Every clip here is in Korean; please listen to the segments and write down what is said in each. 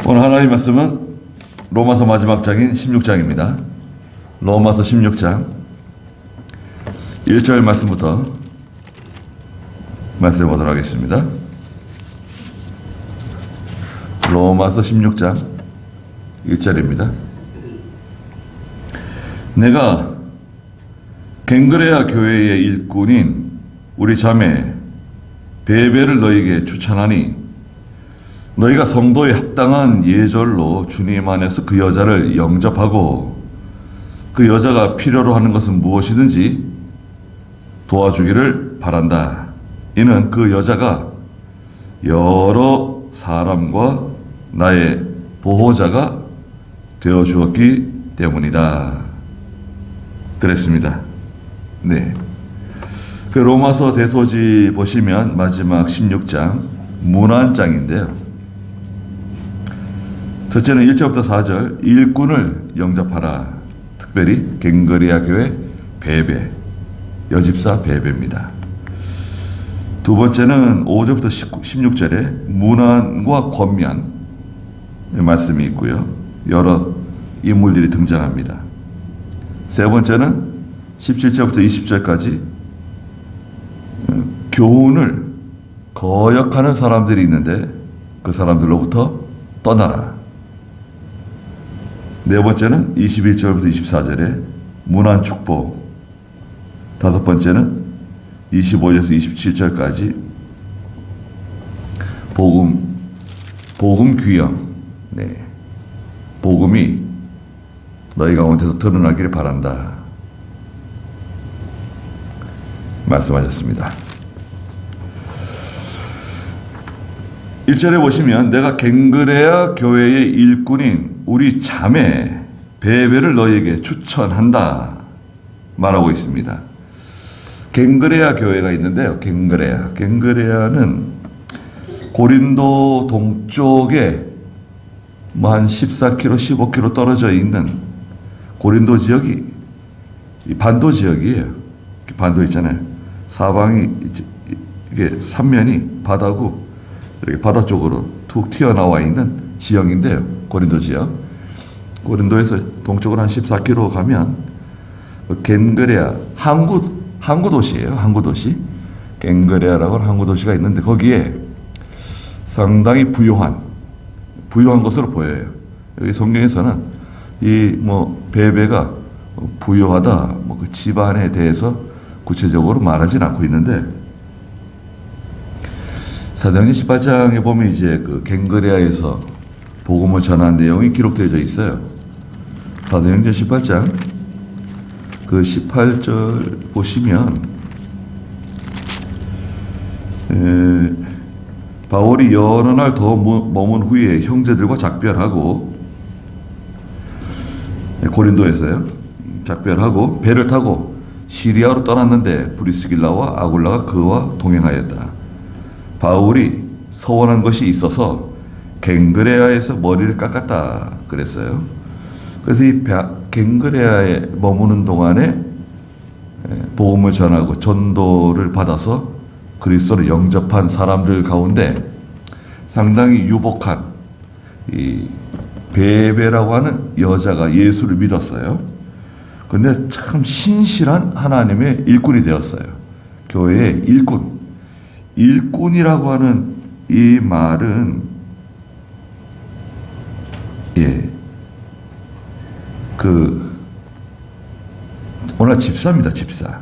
오늘 하나님 말씀은 로마서 마지막 장인 16장입니다. 로마서 16장 1절 말씀부터 말씀해 보도록 하겠습니다. 로마서 16장 1절입니다. 내가 갱그레아 교회의 일꾼인 우리 자매 베베를 너희에게 추천하니 너희가 성도에 합당한 예절로 주님 안에서 그 여자를 영접하고 그 여자가 필요로 하는 것은 무엇이든지 도와주기를 바란다. 이는 그 여자가 여러 사람과 나의 보호자가 되어 주었기 때문이다. 그랬습니다. 네. 그 로마서 대소지 보시면 마지막 16장 문안장인데요. 첫째는 1절부터 4절 일꾼을 영접하라. 특별히 갱그레아 교회 베베, 여집사 베베입니다. 두 번째는 5절부터 16절에 문안과 권면 말씀이 있고요. 여러 인물들이 등장합니다. 세 번째는 17절부터 20절까지 교훈을 거역하는 사람들이 있는데 그 사람들로부터 떠나라. 네 번째는 21절부터 24절에 문안 축복. 다섯 번째는 25절에서 27절까지 복음 귀영. 네. 복음이 너희 가운데서 드러나기를 바란다. 말씀하셨습니다. 1절에 보시면 내가 갱그레아 교회의 일꾼인 우리 자매 베베를 너희에게 추천한다 말하고 있습니다. 갱그레아 교회가 있는데요. 갱그레아는 고린도 동쪽에 한 14km, 15km 떨어져 있는 고린도 지역이 반도 지역이에요. 반도 있잖아요. 사방이 이게 삼면이 바다고 이렇게 바다 쪽으로 툭 튀어나와 있는 지역인데요. 고린도 지역. 고린도에서 동쪽으로 한 14km 가면 갱그레아 항구 도시예요. 항구 도시. 갱그레아라고 하는 항구 도시가 있는데 거기에 상당히 부유한 것으로 보여요. 여기 성경에서는 이 베베가 부유하다 그 집안에 대해서 구체적으로 말하진 않고 있는데 사도행전 18장에 보면 이제 그 갱그레아에서 복음을 전한 내용이 기록되어 있어요. 사도행전 18장 그 18절 보시면 바울이 여러 날 더 머문 후에 형제들과 작별하고 고린도에서요. 작별하고 배를 타고 시리아로 떠났는데 브리스길라와 아굴라가 그와 동행하였다. 바울이 서원한 것이 있어서 갱그레아에서 머리를 깎았다 그랬어요. 그래서 이 갱그레아에 머무는 동안에 복음을 전하고 전도를 받아서 그리스도를 영접한 사람들 가운데 상당히 유복한 이 베베라고 하는 여자가 예수를 믿었어요. 근데 참 신실한 하나님의 일꾼이 되었어요. 교회의 일꾼. 일꾼이라고 하는 이 말은 오늘 집사입니다. 집사.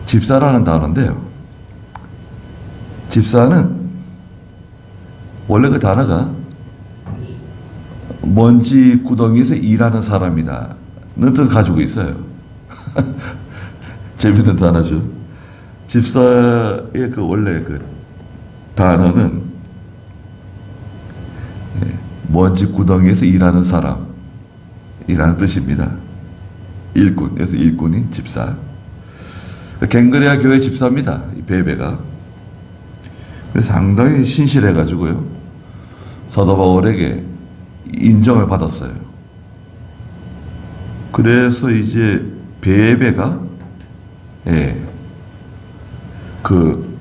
집사라는 단어인데요. 집사는 원래 그 단어가 먼지 구덩이에서 일하는 사람이다 는 뜻을 가지고 있어요. 재밌는 단어죠. 집사의 그 원래 그 단어는 먼지 구덩이에서 일하는 사람이라는 뜻입니다. 일꾼. 그래서 일꾼이 집사. 갱그레아 교회 집사입니다. 이 베베가. 상당히 신실해가지고요. 사도 바울에게 인정을 받았어요. 그래서 이제 베베가 그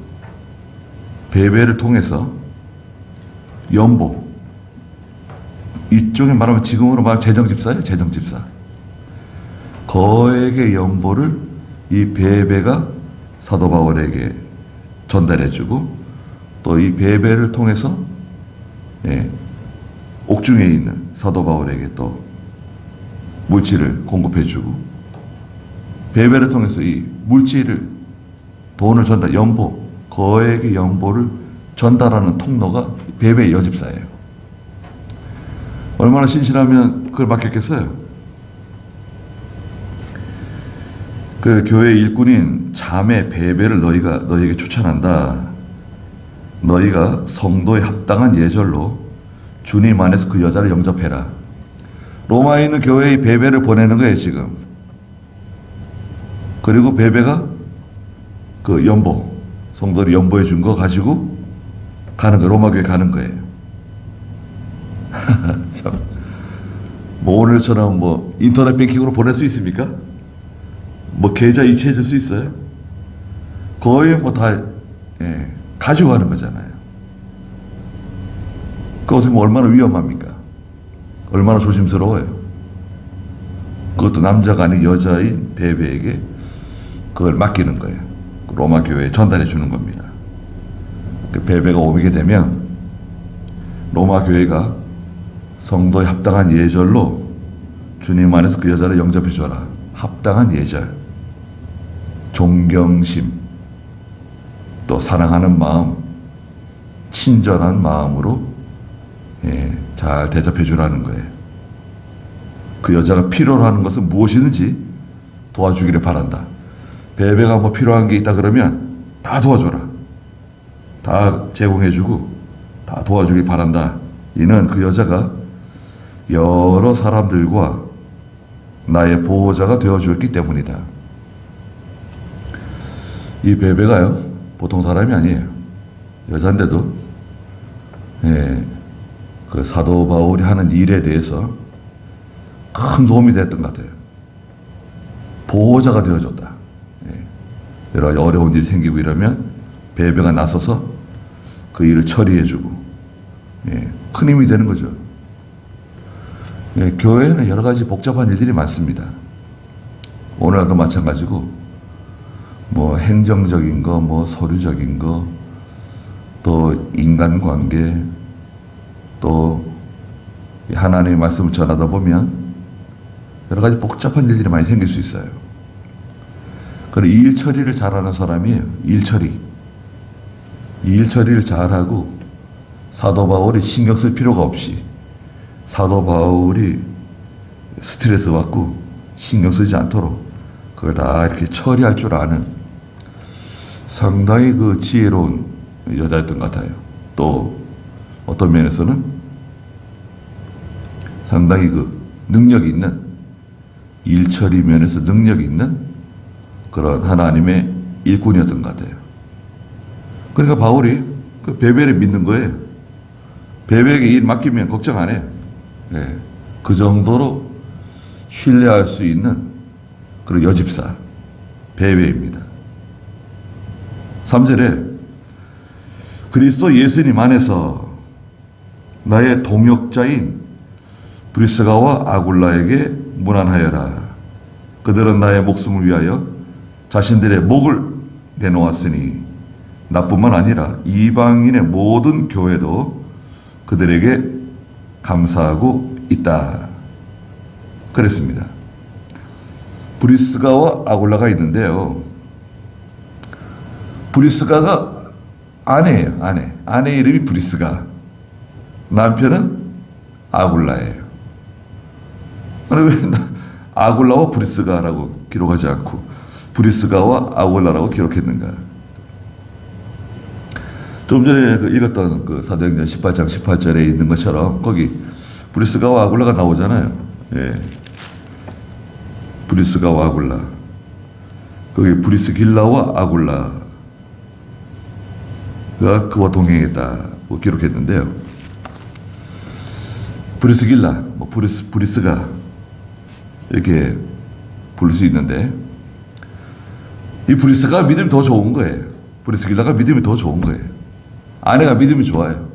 베베를 통해서 연보. 이쪽에 말하면 지금으로 말하면 재정집사예요. 재정집사. 거액의 연보를 이 베베가 사도 바울에게 전달해주고 또 이 베베를 통해서 옥중에 있는 사도 바울에게 또 물질을 공급해주고 베베를 통해서 이 물질을 돈을 전달, 연보, 거액의 연보를 전달하는 통로가 베베의 여집사예요. 얼마나 신실하면 그걸 맡겼겠어요? 그 교회 일꾼인 자매 베베를 너희에게 추천한다. 너희가 성도에 합당한 예절로 주님 안에서 그 여자를 영접해라. 로마에 있는 교회의 베베를 보내는 거예요, 지금. 그리고 베베가 그 연보, 성도를 연보해 준 거 가지고 가는 거예요. 로마 교회 가는 거예요. 참. 뭐 오늘처럼 뭐 인터넷 뱅킹으로 보낼 수 있습니까? 뭐 계좌 이체해 줄 수 있어요? 거의 뭐 다 가지고 가는 거잖아요. 그것은 뭐 얼마나 위험합니까? 얼마나 조심스러워요. 그것도 남자가 아닌 여자인 베베에게 그걸 맡기는 거예요. 로마 교회에 전달해 주는 겁니다. 그 베베가 오게 되면 로마 교회가 성도에 합당한 예절로 주님 안에서 그 여자를 영접해 줘라. 합당한 예절, 존경심, 또 사랑하는 마음, 친절한 마음으로 잘 대접해 주라는 거예요. 그 여자가 필요로 하는 것은 무엇이든지 도와주기를 바란다. 베베가 뭐 필요한 게 있다 그러면 다 도와줘라. 다 제공해주고 다 도와주길 바란다. 이는 그 여자가 여러 사람들과 나의 보호자가 되어주었기 때문이다. 이 베베가요, 보통 사람이 아니에요. 여잔데도 그 사도 바울이 하는 일에 대해서 큰 도움이 됐던 것 같아요. 보호자가 되어줬다. 여러 가지 어려운 일이 생기고 이러면 베베가 나서서 그 일을 처리해주고 큰 힘이 되는 거죠. 교회에는 여러 가지 복잡한 일들이 많습니다. 오늘도 마찬가지고 뭐 행정적인 거, 뭐 서류적인 거, 또 인간관계, 또 하나님의 말씀을 전하다 보면 여러 가지 복잡한 일들이 많이 생길 수 있어요. 그리고 일 처리를 잘하는 사람이에요. 일 처리. 일 처리를 잘하고 사도 바울이 신경 쓸 필요가 없이 사도 바울이 스트레스 받고 신경 쓰지 않도록 그걸 다 이렇게 처리할 줄 아는 상당히 그 지혜로운 여자였던 것 같아요. 또 어떤 면에서는 상당히 그 능력이 있는, 일 처리 면에서 능력이 있는 그런 하나님의 일꾼이었던 것 같아요. 그러니까 바울이 그 베베를 믿는 거예요. 베베에게 일 맡기면 걱정 안 해요. 그 정도로 신뢰할 수 있는 그런 여집사 베베입니다. 3절에 그리스도 예수님 안에서 나의 동역자인 브리스가와 아굴라에게 문안하여라. 그들은 나의 목숨을 위하여 자신들의 목을 내놓았으니 나뿐만 아니라 이방인의 모든 교회도 그들에게 감사하고 있다. 그랬습니다. 브리스가와 아굴라가 있는데요. 브리스가가 아내예요. 아내 이름이 브리스가. 남편은 아굴라예요. 왜 아굴라와 브리스가라고 기록하지 않고 브리스가와 아굴라라고 기록했는가? 좀 전에 읽었던 그 사도행전 18장 18절에 있는 것처럼 거기 브리스가와 아굴라가 나오잖아요. 브리스가와 아굴라. 거기 브리스길라와 아굴라가 그와 동행했다고 기록했는데요. 브리스길라, 뭐 브리스가 이렇게 부를 수 있는데 이 브리스가 믿음이 더 좋은 거예요. 브리스길라가 믿음이 더 좋은 거예요. 아내가 믿음이 좋아요.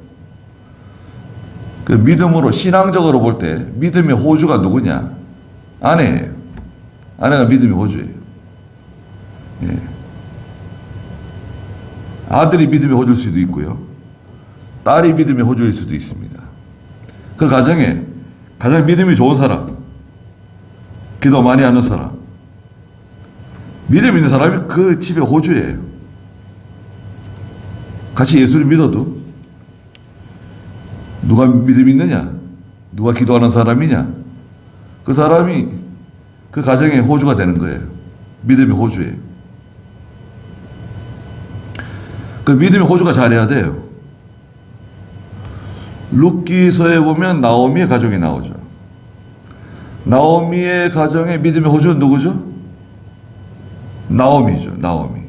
그 믿음으로, 신앙적으로 볼 때 믿음의 호주가 누구냐? 아내예요. 아내가 믿음의 호주예요. 예. 아들이 믿음의 호주일 수도 있고요. 딸이 믿음의 호주일 수도 있습니다. 그 가정에 가장 믿음이 좋은 사람, 기도 많이 하는 사람, 믿음 있는 사람이 그 집의 호주예요. 같이 예수를 믿어도 누가 믿음 있느냐? 누가 기도하는 사람이냐? 그 사람이 그 가정의 호주가 되는 거예요. 믿음의 호주예요. 그 믿음의 호주가 잘해야 돼요. 룻기서에 보면 나오미의 가정이 나오죠. 나오미의 가정의 믿음의 호주는 누구죠? 나오미죠. 나오미.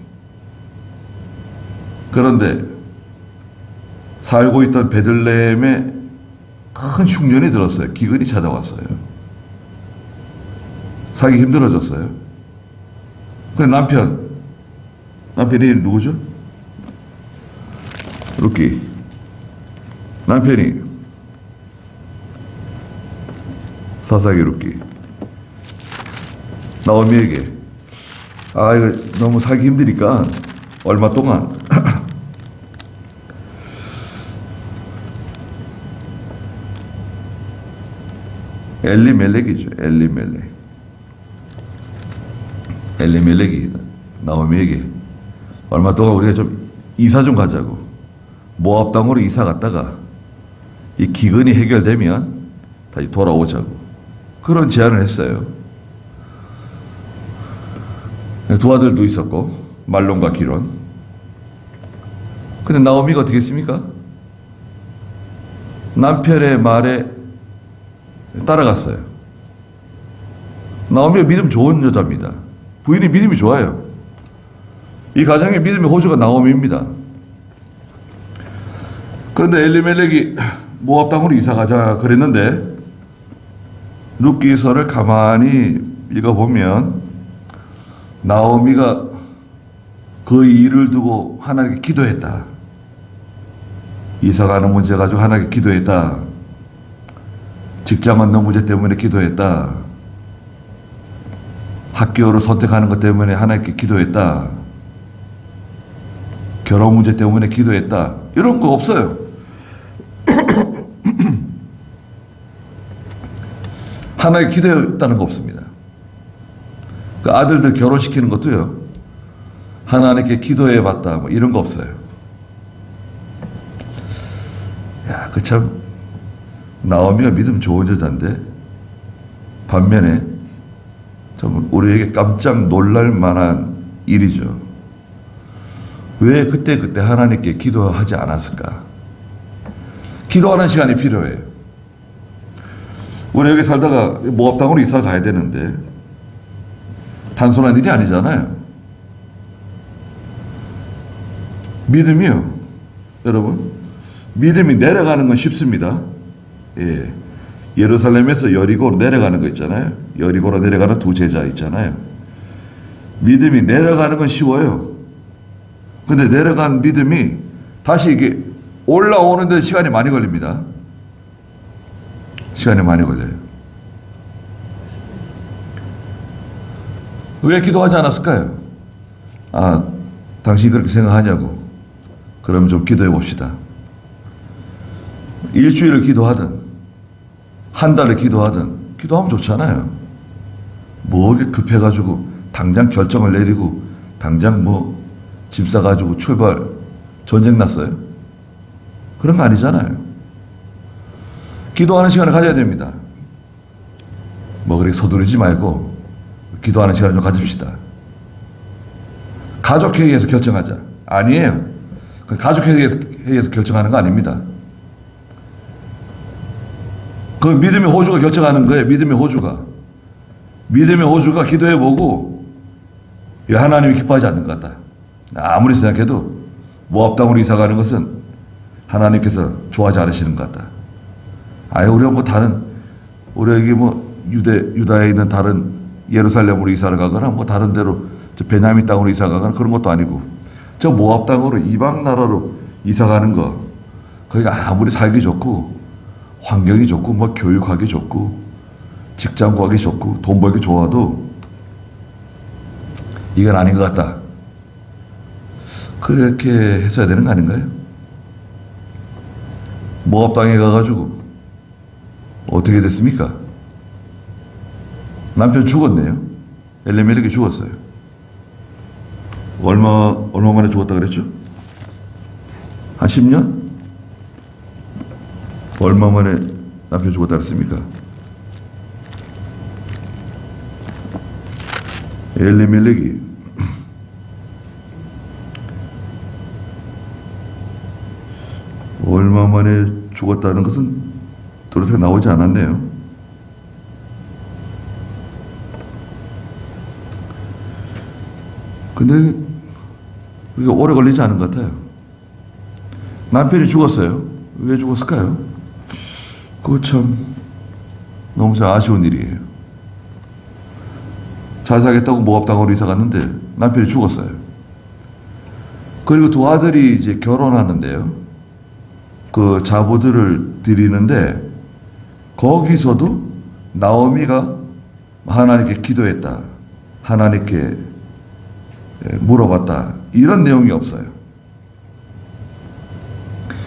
그런데 살고 있던 베들레헴에 큰 흉년이 들었어요. 기근이 찾아왔어요. 살기 힘들어졌어요. 근데 남편이 누구죠? 룻기. 남편이 사사기 룻기. 나오미에게 이거 너무 살기 힘드니까 얼마 동안 엘리멜렉이죠. 엘리멜렉이 나오미에게 얼마 동안 우리가 좀 이사 좀 가자고, 모압 땅으로 이사 갔다가 이 기근이 해결되면 다시 돌아오자고 그런 제안을 했어요. 두 아들도 있었고 말론과 기론. 근데 나오미가 어떻게 했습니까? 남편의 말에 따라갔어요. 나오미가 믿음 좋은 여자입니다. 부인이 믿음이 좋아요. 이 가정의 믿음의 호주가 나오미입니다. 그런데 엘리멜렉이 모압 땅으로 이사 가자 그랬는데 룻기서를 가만히 읽어보면 나오미가 그 일을 두고 하나님께 기도했다. 이사 가는 문제 가지고 하나님께 기도했다. 직장 얻는 문제 때문에 기도했다. 학교를 선택하는 것 때문에 하나님께 기도했다. 결혼 문제 때문에 기도했다. 이런 거 없어요. 하나님께 기도했다는 거 없습니다. 그 아들들 결혼시키는 것도요, 하나님께 기도해봤다 뭐 이런 거 없어요. 야, 그 참 나오미가 믿음 좋은 여자인데 반면에 좀 우리에게 깜짝 놀랄 만한 일이죠. 왜 그때 하나님께 기도하지 않았을까? 기도하는 시간이 필요해요. 우리 여기 살다가 모압 땅으로 이사 가야 되는데 단순한 일이 아니잖아요. 믿음이요. 여러분, 믿음이 내려가는 건 쉽습니다. 예. 예루살렘에서 여리고로 내려가는 거 있잖아요. 여리고로 내려가는 두 제자 있잖아요. 믿음이 내려가는 건 쉬워요. 근데 내려간 믿음이 다시 이게 올라오는 데 시간이 많이 걸립니다. 시간이 많이 걸려요. 왜 기도하지 않았을까요? 당신이 그렇게 생각하냐고. 그럼 좀 기도해 봅시다. 일주일을 기도하든 한 달을 기도하든 기도하면 좋잖아요. 뭐 이렇게 급해가지고 당장 결정을 내리고 당장 뭐 짐 싸가지고 출발, 전쟁 났어요? 그런 거 아니잖아요. 기도하는 시간을 가져야 됩니다. 뭐 그렇게 서두르지 말고 기도하는 시간을 좀 가집시다. 가족회의에서 결정하자. 아니에요. 가족회의에서 결정하는 거 아닙니다. 그 믿음의 호주가 결정하는 거예요. 믿음의 호주가 기도해보고 하나님이 기뻐하지 않는 것 같다. 아무리 생각해도 모압 땅으로 이사 가는 것은 하나님께서 좋아하지 않으시는 것 같다. 우리가 뭐 우리에게 뭐 유다에 있는 다른 예루살렘으로 이사를 가거나 뭐 다른 데로 베냐민 땅으로 이사 가거나 그런 것도 아니고 저 모압 땅으로 이방 나라로 이사 가는 거, 거기가 아무리 살기 좋고 환경이 좋고 뭐 교육하기 좋고 직장 구하기 좋고 돈 벌기 좋아도 이건 아닌 것 같다. 그렇게 했어야 되는 거 아닌가요? 모압당에 가가지고 어떻게 됐습니까? 남편 죽었네요. 엘리멜렉이 죽었어요. 얼마 만에 죽었다 그랬죠? 한 10년? 얼마 만에 남편 죽었다 그랬습니까? 엘리멜렉이 얼마 만에 죽었다는 것은 도대체 나오지 않았네요. 근데 그게 오래 걸리지 않은 것 같아요. 남편이 죽었어요. 왜 죽었을까요? 그거 참 너무 아쉬운 일이에요. 잘 살겠다고 모압당으로 이사 갔는데 남편이 죽었어요. 그리고 두 아들이 이제 결혼하는데요. 그 자부들을 드리는데 거기서도 나오미가 하나님께 기도했다. 하나님께 물어봤다. 이런 내용이 없어요.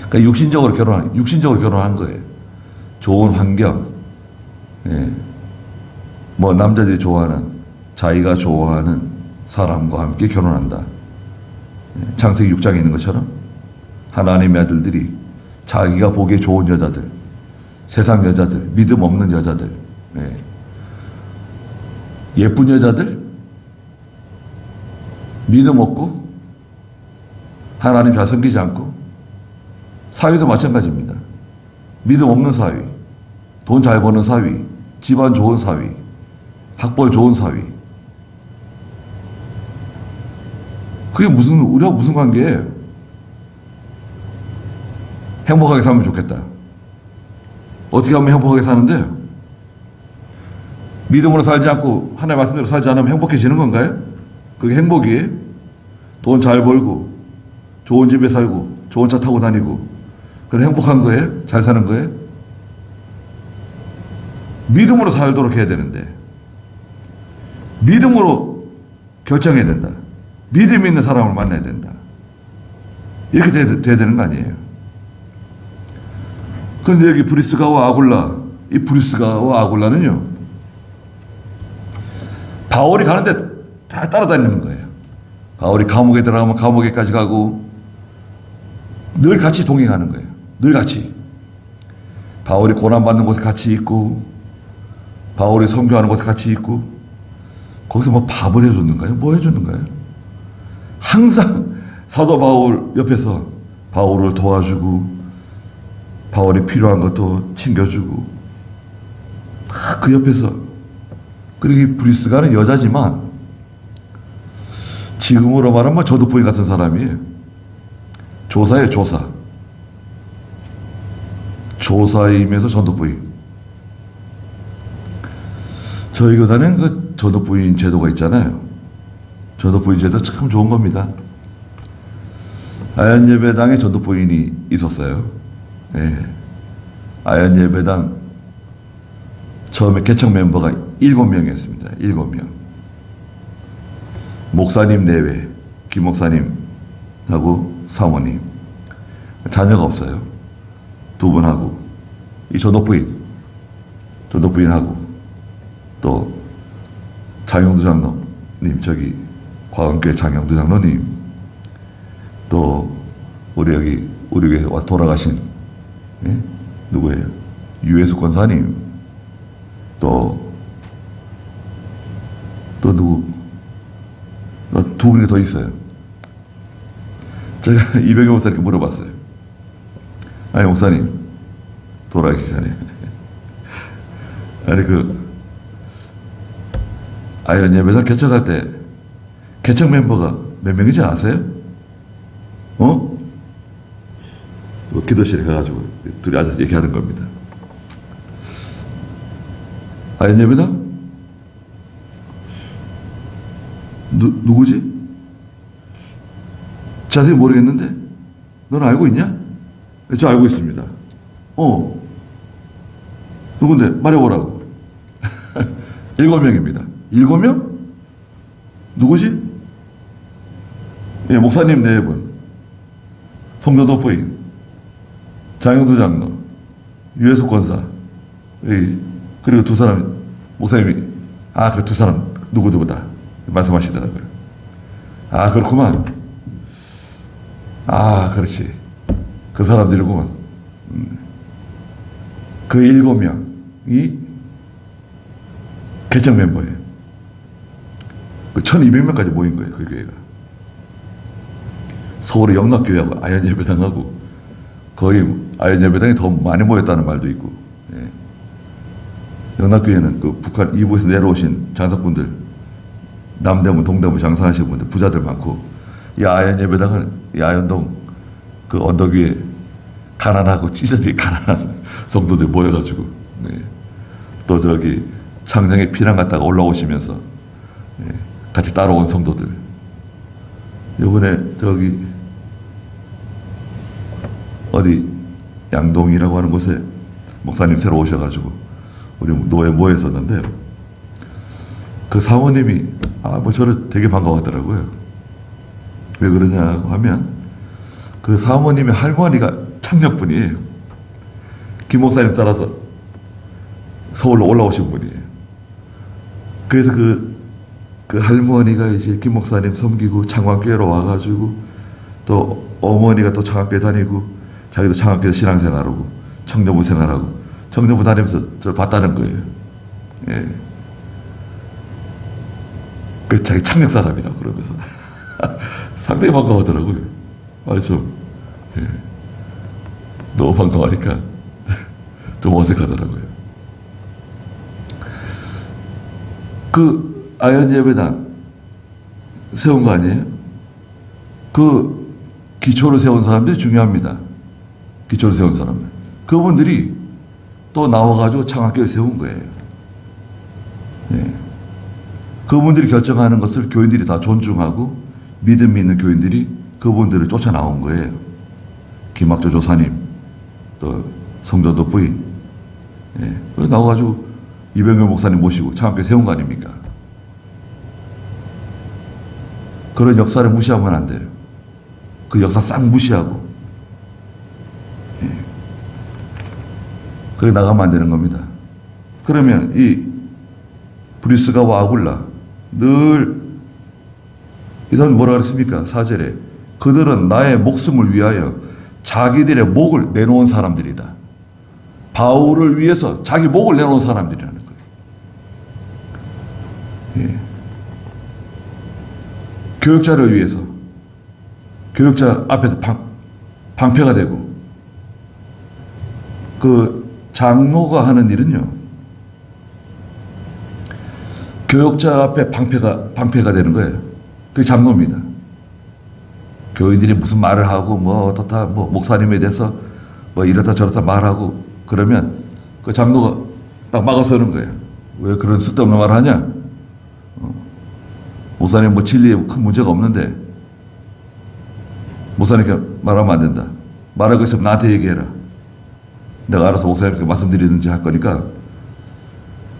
그러니까 육신적으로 결혼한 거예요. 좋은 환경, 뭐 남자들이 좋아하는, 자기가 좋아하는 사람과 함께 결혼한다. 창세기 6장에 있는 것처럼 하나님의 아들들이 자기가 보기에 좋은 여자들, 세상 여자들, 믿음 없는 여자들, 예쁜 여자들, 믿음 없고 하나님 잘 섬기지 않고, 사위도 마찬가지입니다. 믿음 없는 사위, 돈 잘 버는 사위, 집안 좋은 사위, 학벌 좋은 사위. 그게 우리하고 무슨 관계예요? 행복하게 살면 좋겠다. 어떻게 하면 행복하게 사는데요? 믿음으로 살지 않고 하나님의 말씀대로 살지 않으면 행복해지는 건가요? 그게 행복이에요? 돈 잘 벌고 좋은 집에 살고 좋은 차 타고 다니고 그럼 행복한 거예요? 잘 사는 거예요? 믿음으로 살도록 해야 되는데 믿음으로 결정해야 된다. 믿음 있는 사람을 만나야 된다. 이렇게 돼야 되는 거 아니에요? 그런데 여기 브리스가와 아굴라, 이 브리스가와 아굴라는요, 바울이 가는데 다 따라다니는 거예요. 바울이 감옥에 들어가면 감옥에까지 가고 늘 같이 동행하는 거예요. 늘 같이. 바울이 고난받는 곳에 같이 있고 바울이 선교하는 곳에 같이 있고 거기서 뭐 밥을 해줬는가요? 뭐 해줬는가요? 항상 사도 바울 옆에서 바울을 도와주고 바울이 필요한 것도 챙겨주고 그 옆에서. 그리고 이 브리스가는 여자지만 지금으로 말하면 저도부인 같은 사람이에요. 조사예요, 조사. 조사이면서 전도부인. 저희 교단엔 그 전도부인 제도가 있잖아요. 전도부인 제도 참 좋은 겁니다. 아연예배당에 전도부인이 있었어요. 아연예배당 처음에 개척 멤버가 7명이었습니다. 7명. 목사님 내외, 김 목사님하고 사모님. 자녀가 없어요. 두 분하고 이 전도부인하고 또 장영두 장로님, 저기 과원교회 장영두 장로님, 또 우리 교회 와 돌아가신 누구예요? 유해수 권사님, 또 누구? 두 분이 더 있어요. 제가 이병현 목사님께 물어봤어요. 아니 목사님, 돌아가시기 전에 아니 아연 예배당 개척할 때 개척 멤버가 몇 명인지 아세요? 기도실에 가가지고 둘이 앉아서 얘기하는 겁니다. 아연 예배당? 누구지? 자세히 모르겠는데 넌 알고 있냐? 저 알고 있습니다. 누군데? 말해보라고. 7명입니다. 7명? 누구지? 예, 목사님 4분, 송전도 부인, 장영두 장로, 유해숙 권사, 그리고 2사람, 목사님이, 그 2사람, 누구다. 말씀하시더라고요. 그렇구만. 그렇지. 그 사람들이구만. 그 7명이 개척 멤버예요. 그 1200명까지 모인 거예요, 그 교회가. 서울의 영락교회하고 아현예배당하고 거의 아현예배당이 더 많이 모였다는 말도 있고, 예. 영락교회는 그 북한 이북에서 내려오신 장사꾼들, 남대문, 동대문 장사하시는 분들, 부자들 많고, 이 아현예배당은 이 아현동 그 언덕 위에 가난하고 찢어지게 가난한 성도들 모여가지고, 네. 또 저기 창정에 피난 갔다가 올라오시면서, 네. 같이 따라온 성도들. 요번에 저기 어디 양동이라고 하는 곳에 목사님 새로 오셔가지고 우리 노예 모였었는데요. 그 사모님이 저를 되게 반가워하더라고요. 왜 그러냐고 하면 그 사모님의 할머니가 창녕분이에요. 김 목사님 따라서 서울로 올라오신 분이에요. 그래서 그 할머니가 이제 김 목사님 섬기고 창광교회로 와가지고 또 어머니가 또 창학교회 다니고 자기도 창학교회 신앙생활하고 청년부 생활하고 청년부 다니면서 저를 봤다는 거예요. 예. 그 자기 창녕 사람이라고 그러면서 상당히 반가워하더라고요. 예. 너무 반가워하니까 좀 어색하더라고요. 그 아현예배당 세운 거 아니에요? 그 기초를 세운 사람들이 중요합니다. 기초를 세운 사람들. 그분들이 또 나와가지고 창학교회 세운 거예요. 예. 그분들이 결정하는 것을 교인들이 다 존중하고 믿음 있는 교인들이 그분들을 쫓아 나온 거예요. 김학조 조사님, 또 성전도 부인. 예. 나와가지고 이병현 목사님 모시고 창학교회 세운 거 아닙니까? 그런 역사를 무시하면 안 돼요. 그 역사 싹 무시하고. 예. 그렇게 나가면 안 되는 겁니다. 그러면 이 브리스가와 아굴라 늘 이 사람 뭐라 그랬습니까? 4절에 그들은 나의 목숨을 위하여 자기들의 목을 내놓은 사람들이다. 바울을 위해서 자기 목을 내놓은 사람들이라는 거예요. 예. 교육자를 위해서 교육자 앞에서 방패가 되고 그 장로가 하는 일은요 교육자 앞에 방패가 되는 거예요. 그게 장로입니다. 교인들이 무슨 말을 하고 어떻다 목사님에 대해서 이렇다 저렇다 말하고 그러면 그 장로가 딱 막아서는 거예요. 왜 그런 쓸데없는 말을 하냐? 목사님 진리에 큰 문제가 없는데 목사님께 말하면 안 된다. 말할 거 있으면 나한테 얘기해라. 내가 알아서 목사님께 말씀드리든지 할 거니까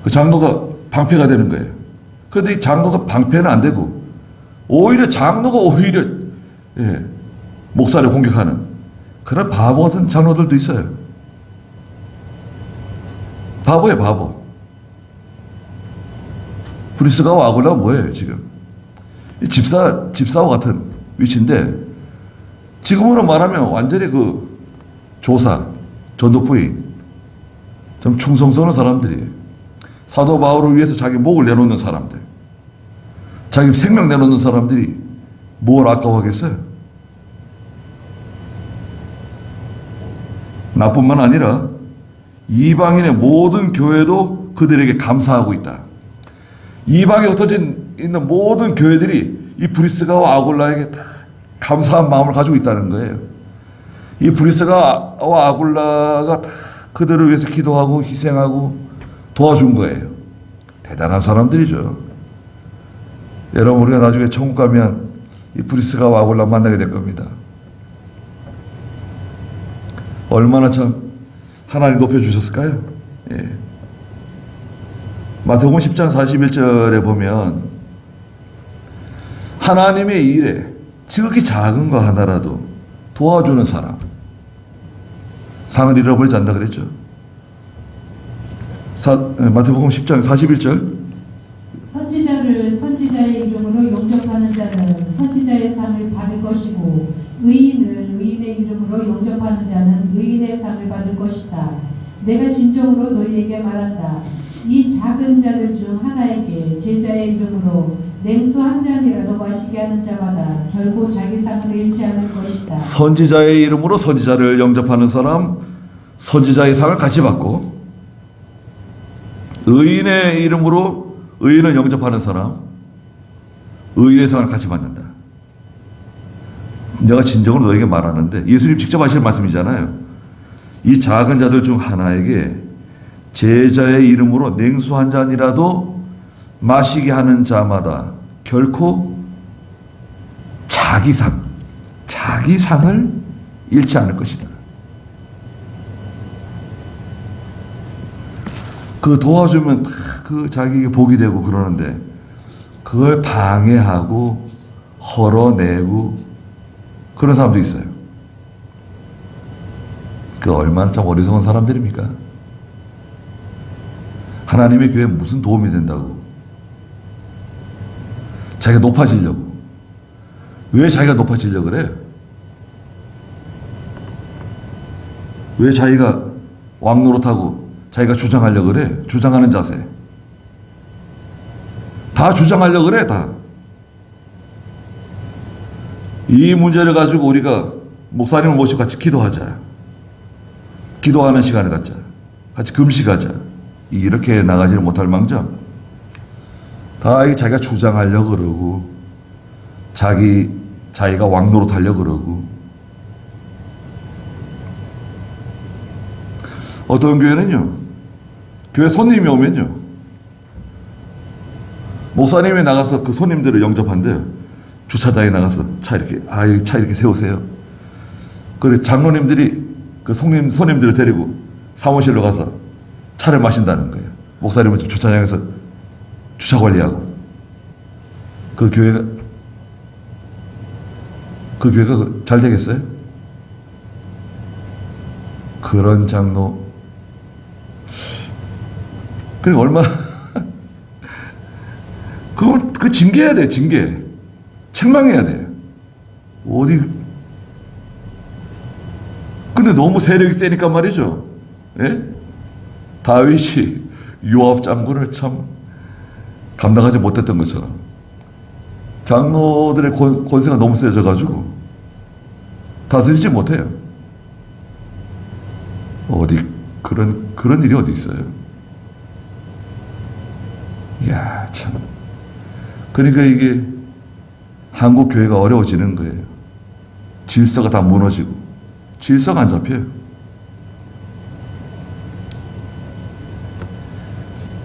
그 장로가 방패가 되는 거예요. 그런데 이 장로가 방패는 안 되고 오히려 장로가 목사를 공격하는 그런 바보 같은 장로들도 있어요. 바보예요, 바보. 브리스가와 아굴라가 뭐예요, 지금? 집사와 같은 위치인데, 지금으로 말하면 완전히 그 조사, 전도부인, 좀 충성스러운 사람들이에요. 사도 바울을 위해서 자기 목을 내놓는 사람들, 자기 생명 내놓는 사람들이 뭘 아까워하겠어요? 나뿐만 아니라 이방인의 모든 교회도 그들에게 감사하고 있다. 이방에 흩어져 있는 모든 교회들이 이 브리스가와 아굴라에게 다 감사한 마음을 가지고 있다는 거예요. 이 브리스가와 아굴라가 다 그들을 위해서 기도하고 희생하고 도와준 거예요. 대단한 사람들이죠. 여러분 우리가 나중에 천국 가면 이 브리스가와 아굴라 만나게 될 겁니다. 얼마나 참 하나님 높여주셨을까요? 예. 마태복음 10장 41절에 보면 하나님의 일에 지극히 작은 거 하나라도 도와주는 사람 상을 잃어버리지 않는다 그랬죠. 마태복음 10장 41절 선지자를 선지자의 이름으로 영접하는 자는 선지자의 상을 받을 것이고 의인을 의인의 이름으로 영접하는 자는 의인의 상을 받을 것이다. 내가 진정으로 너희에게 말한다. 이 작은 자들 중 하나에게 제자의 이름으로 냉수 한 잔이라도 마시게 하는 자마다 결코 자기 상을 잃지 않을 것이다. 선지자의 이름으로 선지자를 영접하는 사람 선지자의 상을 같이 받고 의인의 이름으로 의인을 영접하는 사람 의인의 상을 같이 받는다. 내가 진정으로 너에게 말하는데 예수님 직접 하실 말씀이잖아요. 이 작은 자들 중 하나에게 제자의 이름으로 냉수 한 잔이라도 마시게 하는 자마다 결코 자기 상을 잃지 않을 것이다. 그 도와주면 그 자기에게 복이 되고 그러는데 그걸 방해하고 헐어내고 그런 사람도 있어요. 그 얼마나 참 어리석은 사람들입니까? 하나님의 교회에 무슨 도움이 된다고 자기가 높아지려고 왜 자기가 높아지려고 그래? 왜 자기가 왕노릇하고 자기가 주장하려고 그래? 주장하는 자세 다 주장하려고 그래. 다 이 문제를 가지고 우리가 목사님을 모시고 같이 기도하자. 기도하는 시간을 갖자. 같이 금식하자. 이렇게 나가지를 못할 망정 다 자기가 주장하려고 그러고 자기가 왕노릇하려고 그러고 어떤 교회는요 교회 손님이 오면요 목사님이 나가서 그 손님들을 영접한대요. 주차장에 나가서 차 이렇게 세우세요. 그리고 장로님들이 그 손님들을 데리고 사무실로 가서 차를 마신다는 거예요. 목사님은 주차장에서 주차 관리하고 그 교회가 잘 되겠어요? 그런 장로 그리고 얼마나 그 징계해야 돼. 징계 책망해야 돼. 어디 근데 너무 세력이 세니까 말이죠. 예? 다윗이 요압 장군을 참 감당하지 못했던 것처럼 장로들의 권세가 너무 세져가지고 다스리지 못해요. 어디 그런 일이 어디 있어요? 이야 참. 그러니까 이게 한국 교회가 어려워지는 거예요. 질서가 다 무너지고 질서가 안 잡혀요.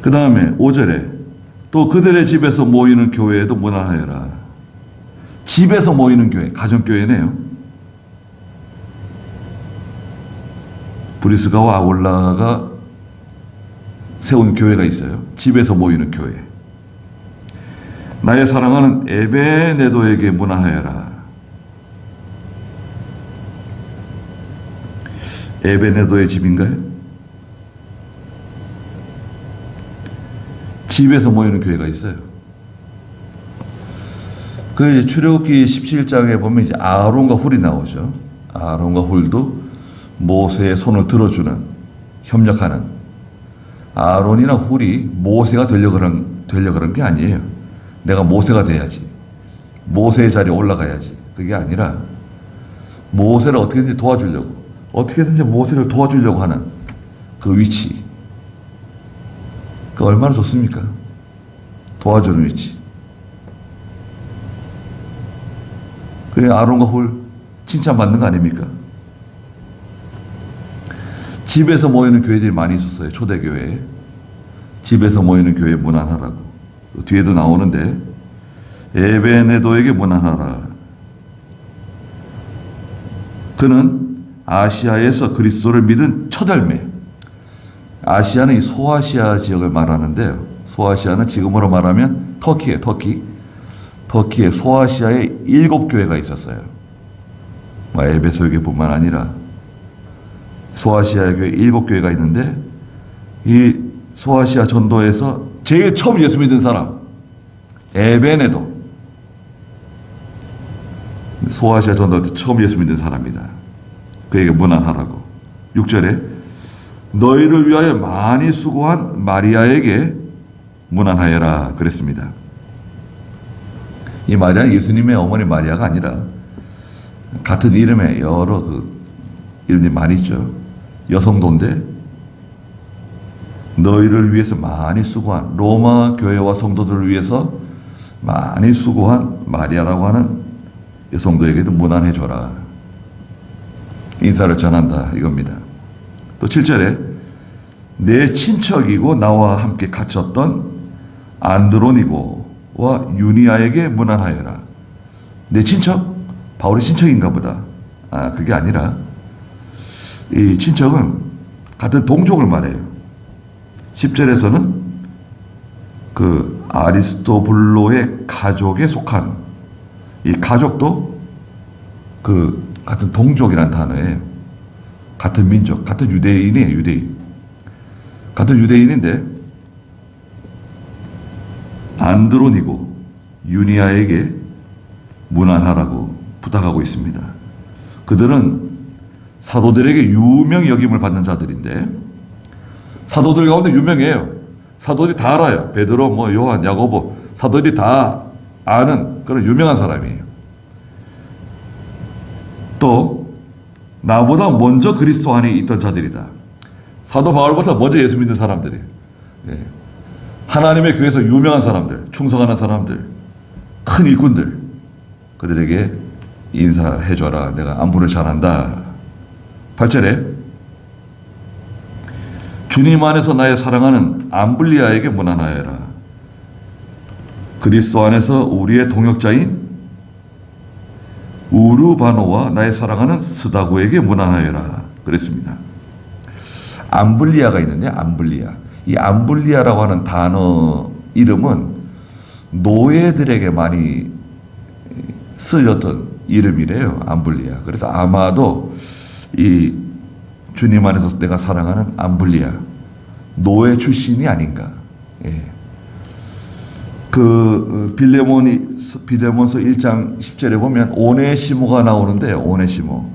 그 다음에 5절에 또 그들의 집에서 모이는 교회에도 무난하여라. 집에서 모이는 교회, 가정교회네요. 브리스가와 아굴라가 세운 교회가 있어요. 집에서 모이는 교회. 나의 사랑하는 에베네도에게 문안하여라. 에베네도의 집인가요? 집에서 모이는 교회가 있어요. 그 출애굽기 17장에 보면 이제 아론과 훌이 나오죠. 아론과 훌도 모세의 손을 들어주는, 협력하는. 아론이나 훌이 모세가 되려고 그런 게 아니에요. 내가 모세가 돼야지. 모세의 자리에 올라가야지. 그게 아니라 모세를 어떻게든지 도와주려고, 어떻게든지 모세를 도와주려고 하는 그 위치. 그 얼마나 좋습니까? 도와주는 위치. 그게 아론과 훌 칭찬받는 거 아닙니까? 집에서 모이는 교회들이 많이 있었어요. 초대교회에. 집에서 모이는 교회 문안하라고. 뒤에도 나오는데 에베네도에게 문안하라. 그는 아시아에서 그리스도를 믿은 첫 열매. 아시아는 이 소아시아 지역을 말하는데요. 소아시아는 지금으로 말하면 터키에 소아시아에 7교회가 있었어요. 에베소 교회뿐만 아니라 소아시아 교회 7교회가 있는데, 이 소아시아 전도에서 제일 처음 예수 믿은 사람 에베네도, 소아시아 전도 처음 예수 믿는 사람이다. 그에게 문안하라고. 6절에 너희를 위하여 많이 수고한 마리아에게 문안하여라 그랬습니다. 이 마리아는 예수님의 어머니 마리아가 아니라 같은 이름의 여러 이름이 많이 있죠. 여성도인데, 너희를 위해서 많이 수고한, 로마 교회와 성도들을 위해서 많이 수고한 마리아라고 하는 여성도에게도 문안해줘라. 인사를 전한다 이겁니다. 또 7절에 내 친척이고 나와 함께 갇혔던 안드로니고와 유니아에게 문안하여라. 내 친척? 바울의 친척인가 보다. 그게 아니라 이 친척은 같은 동족을 말해요. 10절에서는 그 아리스토블로의 가족에 속한, 이 가족도 그 같은 동족이라는 단어예요. 같은 민족, 같은 유대인이에요. 유대인. 같은 유대인인데 안드로니고 유니아에게 문안하라고 부탁하고 있습니다. 그들은 사도들에게 유명 여김을 받는 자들인데, 사도들 가운데 유명해요. 사도들이 다 알아요. 베드로, 요한, 야고보, 사도들이 다 아는 그런 유명한 사람이에요. 또 나보다 먼저 그리스도 안에 있던 자들이다. 사도 바울보다 먼저 예수 믿는 사람들이에요. 하나님의 교회에서 유명한 사람들, 충성하는 사람들, 큰 일꾼들, 그들에게 인사해줘라. 내가 안부를 전한다. 8절에 주님 안에서 나의 사랑하는 암블리아에게 문안하여라. 그리스도 안에서 우리의 동역자인 우르바노와 나의 사랑하는 스다고에게 문안하여라 그랬습니다. 암블리아가 있는데, 암블리아. 이 암블리아라고 하는 단어 이름은 노예들에게 많이 쓰였던 이름이래요. 암블리아. 그래서 아마도 이 주님 안에서 내가 사랑하는 암블리아, 노예 출신이 아닌가. 빌레몬서 1장 10절에 보면 오네시모가 나오는데, 오네시모,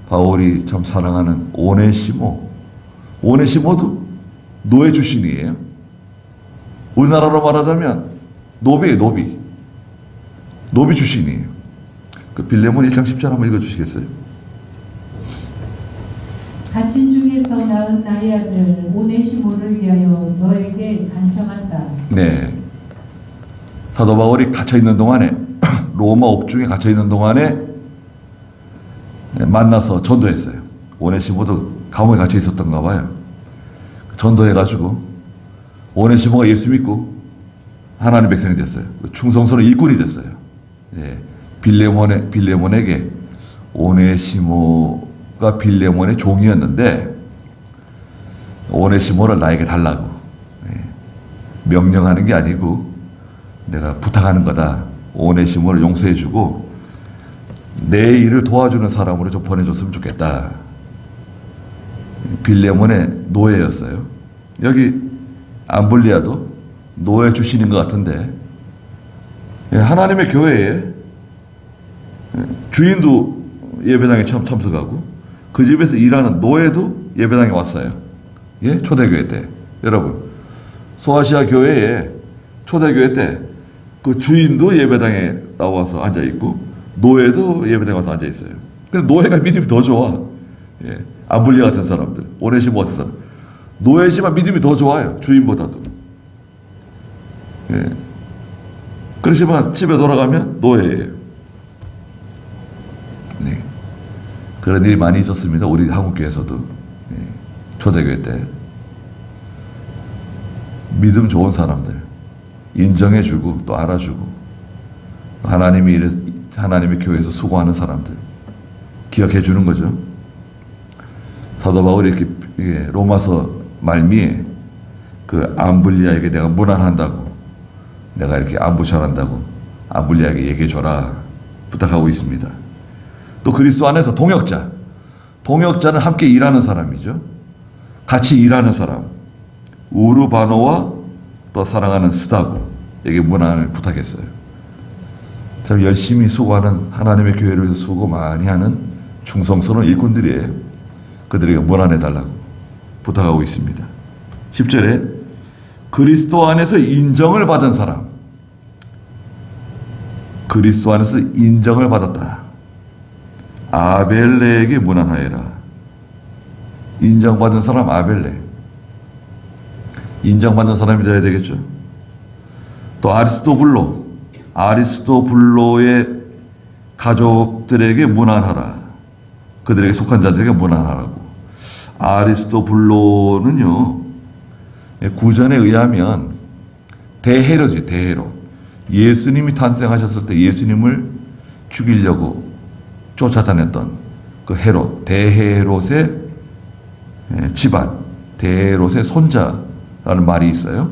바울이 참 사랑하는 오네시모도 노예 출신이에요. 우리나라로 말하자면 노비예요. 노비 출신이에요. 그 빌레몬 1장 10절 한번 읽어주시겠어요? 갇힌 중에서 낳은 나의 아들 오네시모를 위하여 너에게 간청한다. 네. 사도 바울이 갇혀있는 동안에, 로마 옥중에 갇혀있는 동안에 만나서 전도했어요. 오네시모도 감옥에 갇혀 있었던가 봐요. 전도해가지고 오네시모가 예수 믿고 하나님 백성이 됐어요. 충성스러운 일꾼이 됐어요. 빌레몬에게, 오네시모가 빌레몬의 종이었는데 오네시모를 나에게 달라고 명령하는 게 아니고 내가 부탁하는 거다. 오네시모를 용서해주고 내 일을 도와주는 사람으로 좀 보내줬으면 좋겠다. 빌레몬의 노예였어요. 여기 암블리아도 노예 출신인 것 같은데, 하나님의 교회에 주인도 예배당에 참석하고 그 집에서 일하는 노예도 예배당에 왔어요. 초대교회 때. 여러분, 소아시아 교회에 초대교회 때 그 주인도 예배당에 나와서 앉아있고 노예도 예배당에 와서 앉아있어요. 근데 노예가 믿음이 더 좋아. 암블리아 같은 사람들, 오네시모 같은 사람, 노예지만 믿음이 더 좋아요. 주인보다도. 그렇지만 집에 돌아가면 노예예요. 그런 일이 많이 있었습니다. 우리 한국교회에서도. 초대교회 때. 믿음 좋은 사람들, 인정해주고 또 알아주고, 하나님의 교회에서 수고하는 사람들 기억해주는 거죠. 사도 바울이 이렇게 로마서 말미에 그 암블리아에게 내가 문안한다고, 내가 이렇게 안부 전한다고 암블리아에게 얘기해줘라 부탁하고 있습니다. 또 그리스도 안에서 동역자는 함께 일하는 사람이죠. 같이 일하는 사람, 우르바노와 또 사랑하는 스다고에게 문안을 부탁했어요. 참 열심히 수고하는, 하나님의 교회를 위해서 수고 많이 하는 충성스러운 일꾼들이에요. 그들에게 문안해달라고 부탁하고 있습니다. 10절에 그리스도 안에서 인정을 받은 사람, 그리스도 안에서 인정을 받았다. 아벨레에게 문안하여라. 인정받은 사람 아벨레. 인정받는 사람이 되어야 되겠죠. 또 아리스토블로의 가족들에게 문안하라. 그들에게 속한 자들에게 문안하라고. 아리스토블로는요, 구전에 의하면 대헤롯이죠. 대헤롯. 예수님이 탄생하셨을 때 예수님을 죽이려고 쫓아다녔던 그 헤롯, 대헤롯의 집안, 대헤롯의 손자라는 말이 있어요.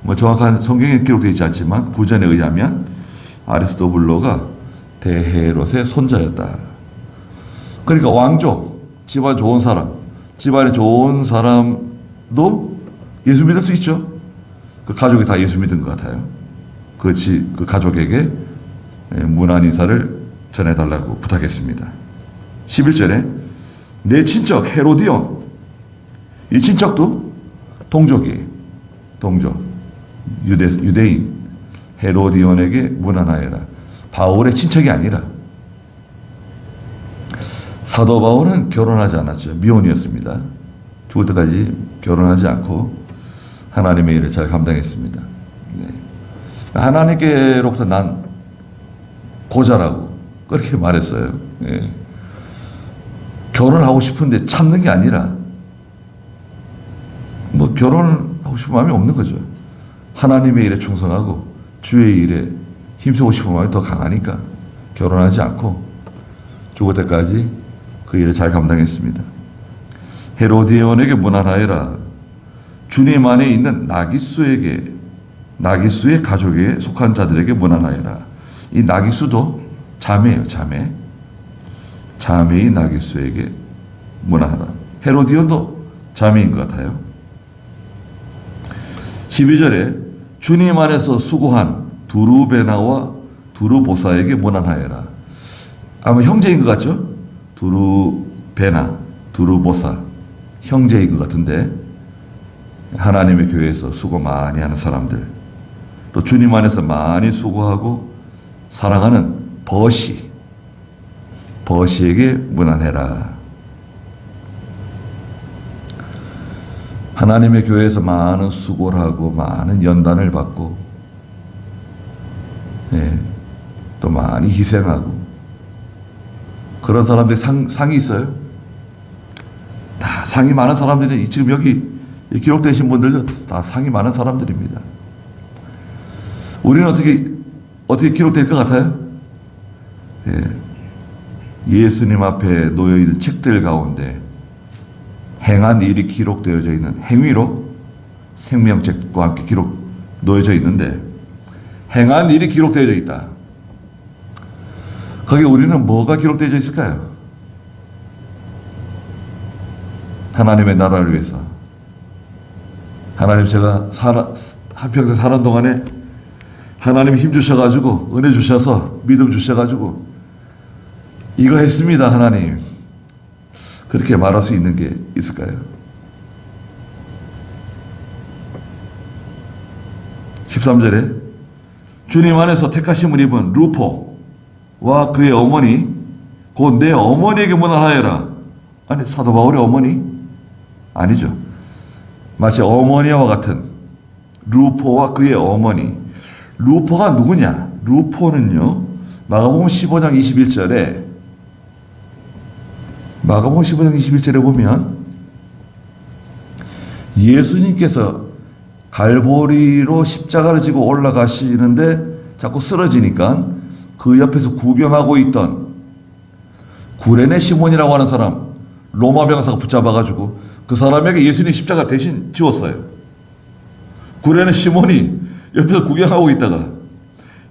뭐 정확한 성경에 기록되어 있지 않지만 구전에 의하면 아리스토블로가 대헤롯의 손자였다. 그러니까 왕족, 집안 좋은 사람, 집안이 좋은 사람도 예수 믿을 수 있죠. 그 가족이 다 예수 믿은 것 같아요. 그 가족에게 문안 인사를 전해달라고 부탁했습니다. 11절에 내 친척 헤로디온, 이 친척도 동족, 유대인 헤로디온에게 문안하여라. 바울의 친척이 아니라, 사도 바울은 결혼하지 않았죠. 미혼이었습니다. 죽을 때까지 결혼하지 않고 하나님의 일을 잘 감당했습니다. 네. 하나님께로부터 난 고자라고 그렇게 말했어요. 네. 결혼하고 싶은데 참는 게 아니라, 뭐 결혼하고 싶은 마음이 없는 거죠. 하나님의 일에 충성하고 주의 일에 힘쓰고 싶은 마음이 더 강하니까 결혼하지 않고 죽을 때까지 그 일을 잘 감당했습니다. 헤로디온에게 문안하여라. 주님 안에 있는 나기수의 가족에 속한 자들에게 문안하여라. 이 나기수도 자매예요. 자매인 나기수에게 문안하라. 헤로디온도 자매인 것 같아요. 12절에 주님 안에서 수고한 두루베나와 두루보사에게 문안하여라. 아마 형제인 것 같죠? 두루베나, 두루보사 형제인 것 같은데, 하나님의 교회에서 수고 많이 하는 사람들, 또 주님 안에서 많이 수고하고 사랑하는 버시에게 문안해라. 하나님의 교회에서 많은 수고를 하고 많은 연단을 받고, 또 많이 희생하고 그런 사람들이 상이 있어요. 다 상이 많은 사람들이, 지금 여기 기록되신 분들도 다 상이 많은 사람들입니다. 우리는 어떻게 기록될 것 같아요? 예수님 앞에 놓여있는 책들 가운데 행한 일이 기록되어져 있는 행위록, 생명책과 함께 놓여져 있는데, 행한 일이 기록되어져 있다. 거기 우리는 뭐가 기록되어져 있을까요? 하나님의 나라를 위해서. 하나님, 제가 한평생 사는 동안에 하나님이 힘 주셔가지고, 은혜 주셔서, 믿음 주셔가지고 이거 했습니다, 하나님. 그렇게 말할 수 있는 게 있을까요? 13절에 주님 안에서 택하심을 입은 루포와 그의 어머니, 곧 내 어머니에게 문안하여라. 아니, 사도 바울의 어머니? 아니죠. 마치 어머니와 같은 루포와 그의 어머니. 루포가 누구냐? 루포는요, 마가복음 15장 21절에 보면 예수님께서 갈보리로 십자가를 지고 올라가시는데 자꾸 쓰러지니까 그 옆에서 구경하고 있던 구레네 시몬이라고 하는 사람, 로마 병사가 붙잡아가지고 그 사람에게 예수님 십자가 대신 지웠어요. 구레네 시몬이 옆에서 구경하고 있다가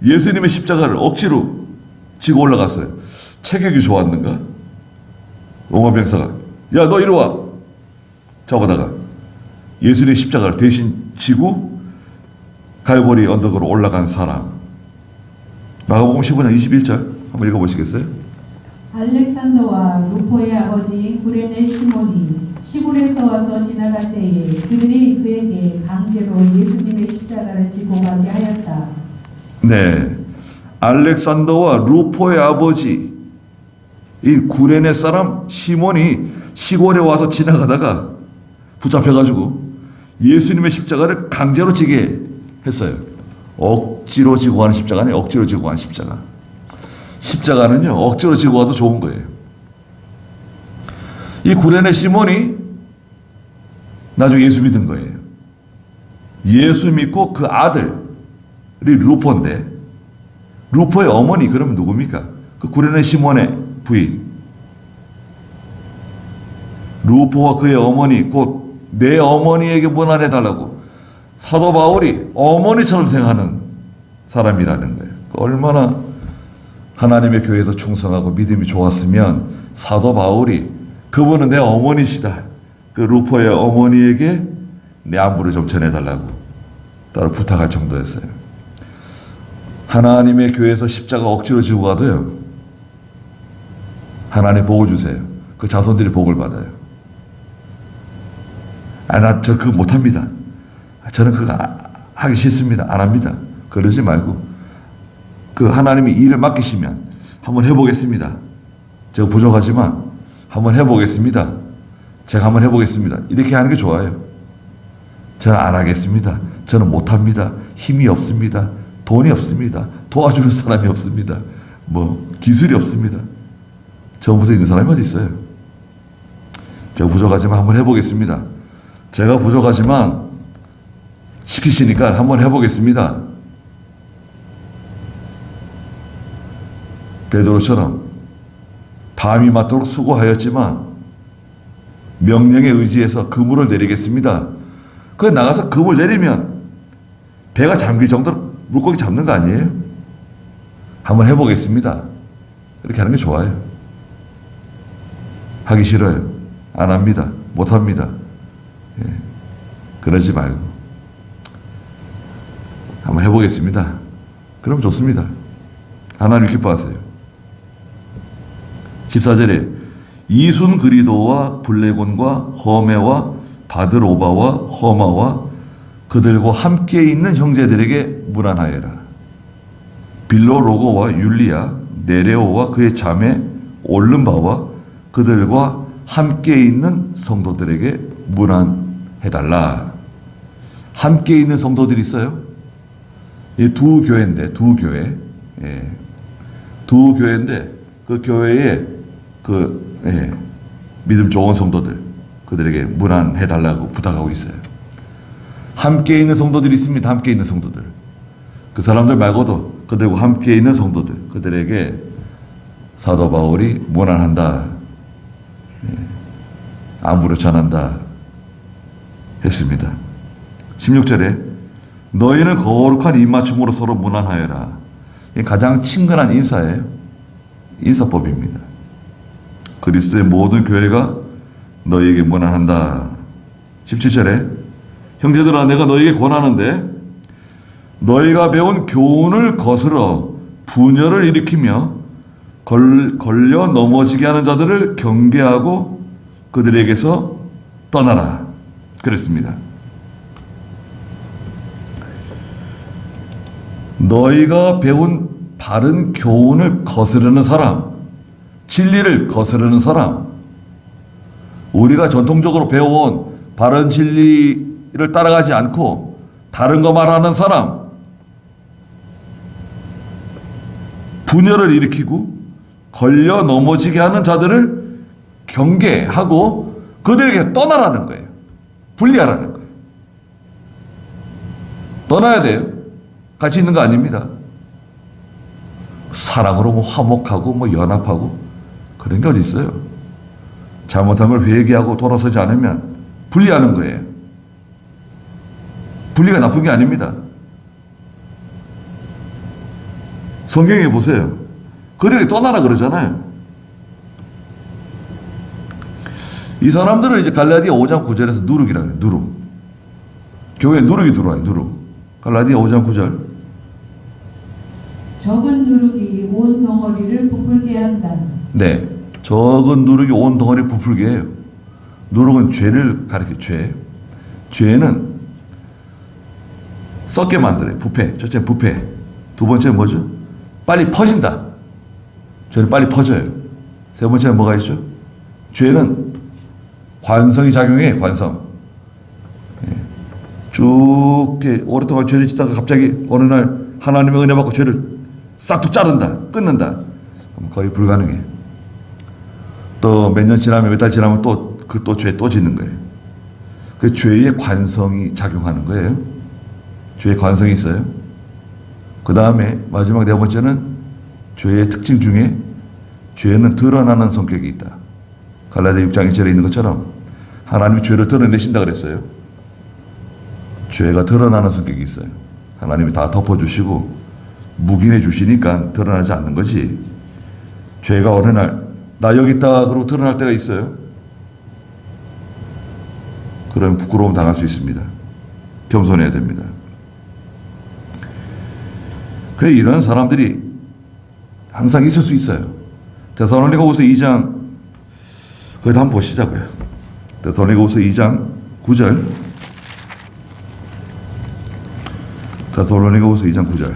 예수님의 십자가를 억지로 지고 올라갔어요. 체격이 좋았는가? 로마 병사가 야, 너 이리 와! 잡아다가 예수님의 십자가를 대신 지고 갈보리 언덕으로 올라간 사람. 마가복음 15장 21절 한번 읽어보시겠어요? 알렉산더와 루포의 아버지 구레네 시몬이 시골에서 와서 지나갈 때에 그들이 그에게 강제로 예수님의 십자가를 지고 가게 하였다. 네, 알렉산더와 루포의 아버지 이 구레네 사람 시몬이 시골에 와서 지나가다가 붙잡혀가지고 예수님의 십자가를 강제로 지게 했어요. 억지로 지고 가는 십자가 아니에요. 억지로 지고 가는 십자가. 십자가는요, 억지로 지고 가도 좋은 거예요. 이 구레네 시몬이 나중에 예수 믿은 거예요. 예수 믿고 그 아들이 루포인데, 루포의 어머니 그러면 누굽니까? 그 구레네 시몬의 부인. 루포와 그의 어머니, 곧 내 어머니에게 문안해달라고 사도 바울이 어머니처럼 생각하는 사람이라는 거예요. 얼마나 하나님의 교회에서 충성하고 믿음이 좋았으면 사도 바울이 그분은 내 어머니시다. 그 루포의 어머니에게 내 안부를 좀 전해달라고 따로 부탁할 정도였어요. 하나님의 교회에서 십자가 억지로 지고 가도요, 하나님 복을 주세요. 그 자손들이 복을 받아요. 저 그거 못합니다. 저는 그거 하기 싫습니다. 안 합니다. 그러지 말고 그 하나님이 일을 맡기시면 한번 해보겠습니다. 제가 부족하지만 한번 해보겠습니다. 제가 한번 해보겠습니다. 이렇게 하는 게 좋아요. 저는 안 하겠습니다. 저는 못합니다. 힘이 없습니다. 돈이 없습니다. 도와주는 사람이 없습니다. 기술이 없습니다. 저보다 있는 사람이 어디 있어요? 제가 부족하지만 한번 해보겠습니다. 제가 부족하지만 시키시니까 한번 해보겠습니다. 베드로처럼 밤이 맞도록 수고하였지만 명령에 의지해서 그물을 내리겠습니다. 그 나가서 그물 내리면 배가 잠길 정도로 물고기 잡는 거 아니에요? 한번 해보겠습니다. 이렇게 하는 게 좋아요. 하기 싫어요. 안 합니다. 못 합니다. 그러지 말고 한번 해보겠습니다. 그럼 좋습니다. 하나님 기뻐하세요. 14절에 이순 그리도와 블레곤과 허메와 바드로바와 허마와 그들과 함께 있는 형제들에게 문안하여라. 빌로로고와 율리아, 네레오와 그의 자매 올른바와 그들과 함께 있는 성도들에게 문안해달라. 함께 있는 성도들이 있어요. 이 두 교회인데, 두 교회. 두 교회인데, 그 교회에 믿음 좋은 성도들, 그들에게 문안해달라고 부탁하고 있어요. 함께 있는 성도들이 있습니다. 함께 있는 성도들. 그 사람들 말고도 그들과 함께 있는 성도들, 그들에게 사도 바울이 문안한다. 안부를 전한다. 했습니다. 16절에 너희는 거룩한 입맞춤으로 서로 문안하여라. 이게 가장 친근한 인사예요. 인사법입니다. 그리스도의 모든 교회가 너희에게 문안한다. 17절에 형제들아 내가 너희에게 권하는데 너희가 배운 교훈을 거스러 분열을 일으키며 걸려 넘어지게 하는 자들을 경계하고 그들에게서 떠나라. 그랬습니다. 너희가 배운 바른 교훈을 거스르는 사람, 진리를 거스르는 사람, 우리가 전통적으로 배워온 바른 진리를 따라가지 않고 다른 거 말하는 사람, 분열을 일으키고 걸려 넘어지게 하는 자들을 경계하고 그들에게 떠나라는 거예요. 분리하라는 거예요. 떠나야 돼요. 같이 있는 거 아닙니다. 사랑으로 화목하고 연합하고 그런 게 어디 있어요. 잘못한 걸 회개하고 돌아서지 않으면 분리하는 거예요. 분리가 나쁜 게 아닙니다. 성경에 보세요. 그들이 떠나라 그러잖아요. 이 사람들은 이제 갈라디아 5장 9절에서 누룩이라고 해요. 누룩. 교회에 누룩이 들어와요. 누룩. 갈라디아 5장 9절. 적은 누룩이 온 덩어리를 부풀게 한다. 네. 적은 누룩이 온 덩어리 부풀게 해요. 누룩은 죄를 가리켜 죄. 죄는 썩게 만들어요. 부패. 첫째는 부패. 두 번째는 뭐죠? 빨리 퍼진다. 죄는 빨리 퍼져요. 세 번째는 뭐가 있죠? 죄는 관성이 작용해. 관성. 쭉 오랫동안 죄를 짓다가 갑자기 어느 날 하나님의 은혜 받고 죄를 싹둑 자른다. 끊는다. 거의 불가능해. 또 몇 년 지나면 몇 달 지나면 또 죄 또 짓는 거예요. 그 죄의 관성이 작용하는 거예요. 죄의 관성이 있어요. 그 다음에 마지막 네 번째는 죄의 특징 중에 죄는 드러나는 성격이 있다. 갈라디아 6장 1절에 있는 것처럼 하나님이 죄를 드러내신다 그랬어요. 죄가 드러나는 성격이 있어요. 하나님이 다 덮어주시고 묵인해 주시니까 드러나지 않는 거지. 죄가 어느 날 나 여기 있다 그러고 드러날 때가 있어요. 그러면 부끄러움 당할 수 있습니다. 겸손해야 됩니다. 그 이런 사람들이 항상 있을 수 있어요. 데살로니가후서 2장 거기다 한번 보시자고요. 데살로니가후서 2장 9절. 데살로니가후서 2장 9절.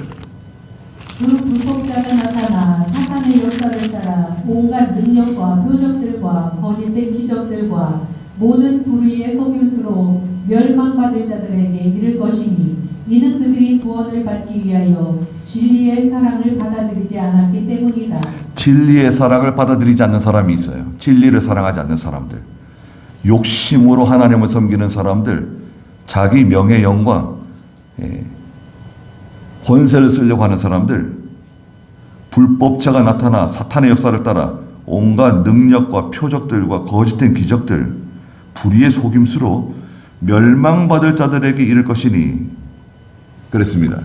그 불법자가 나타나 사탄의 역사를 따라 온갖 능력과 표적들과 거짓된 기적들과 모든 불의의 속임수로 멸망받을 자들에게 이를 것이니 이는 그들이 구원을 받기 위하여 진리의 사랑을 받아들이지 않았기 때문이다. 진리의 사랑을 받아들이지 않는 사람이 있어요. 진리를 사랑하지 않는 사람들. 욕심으로 하나님을 섬기는 사람들. 자기 명예 영광, 권세를 쓰려고 하는 사람들. 불법자가 나타나 사탄의 역사를 따라 온갖 능력과 표적들과 거짓된 기적들, 불의의 속임수로 멸망받을 자들에게 이를 것이니 그랬습니다.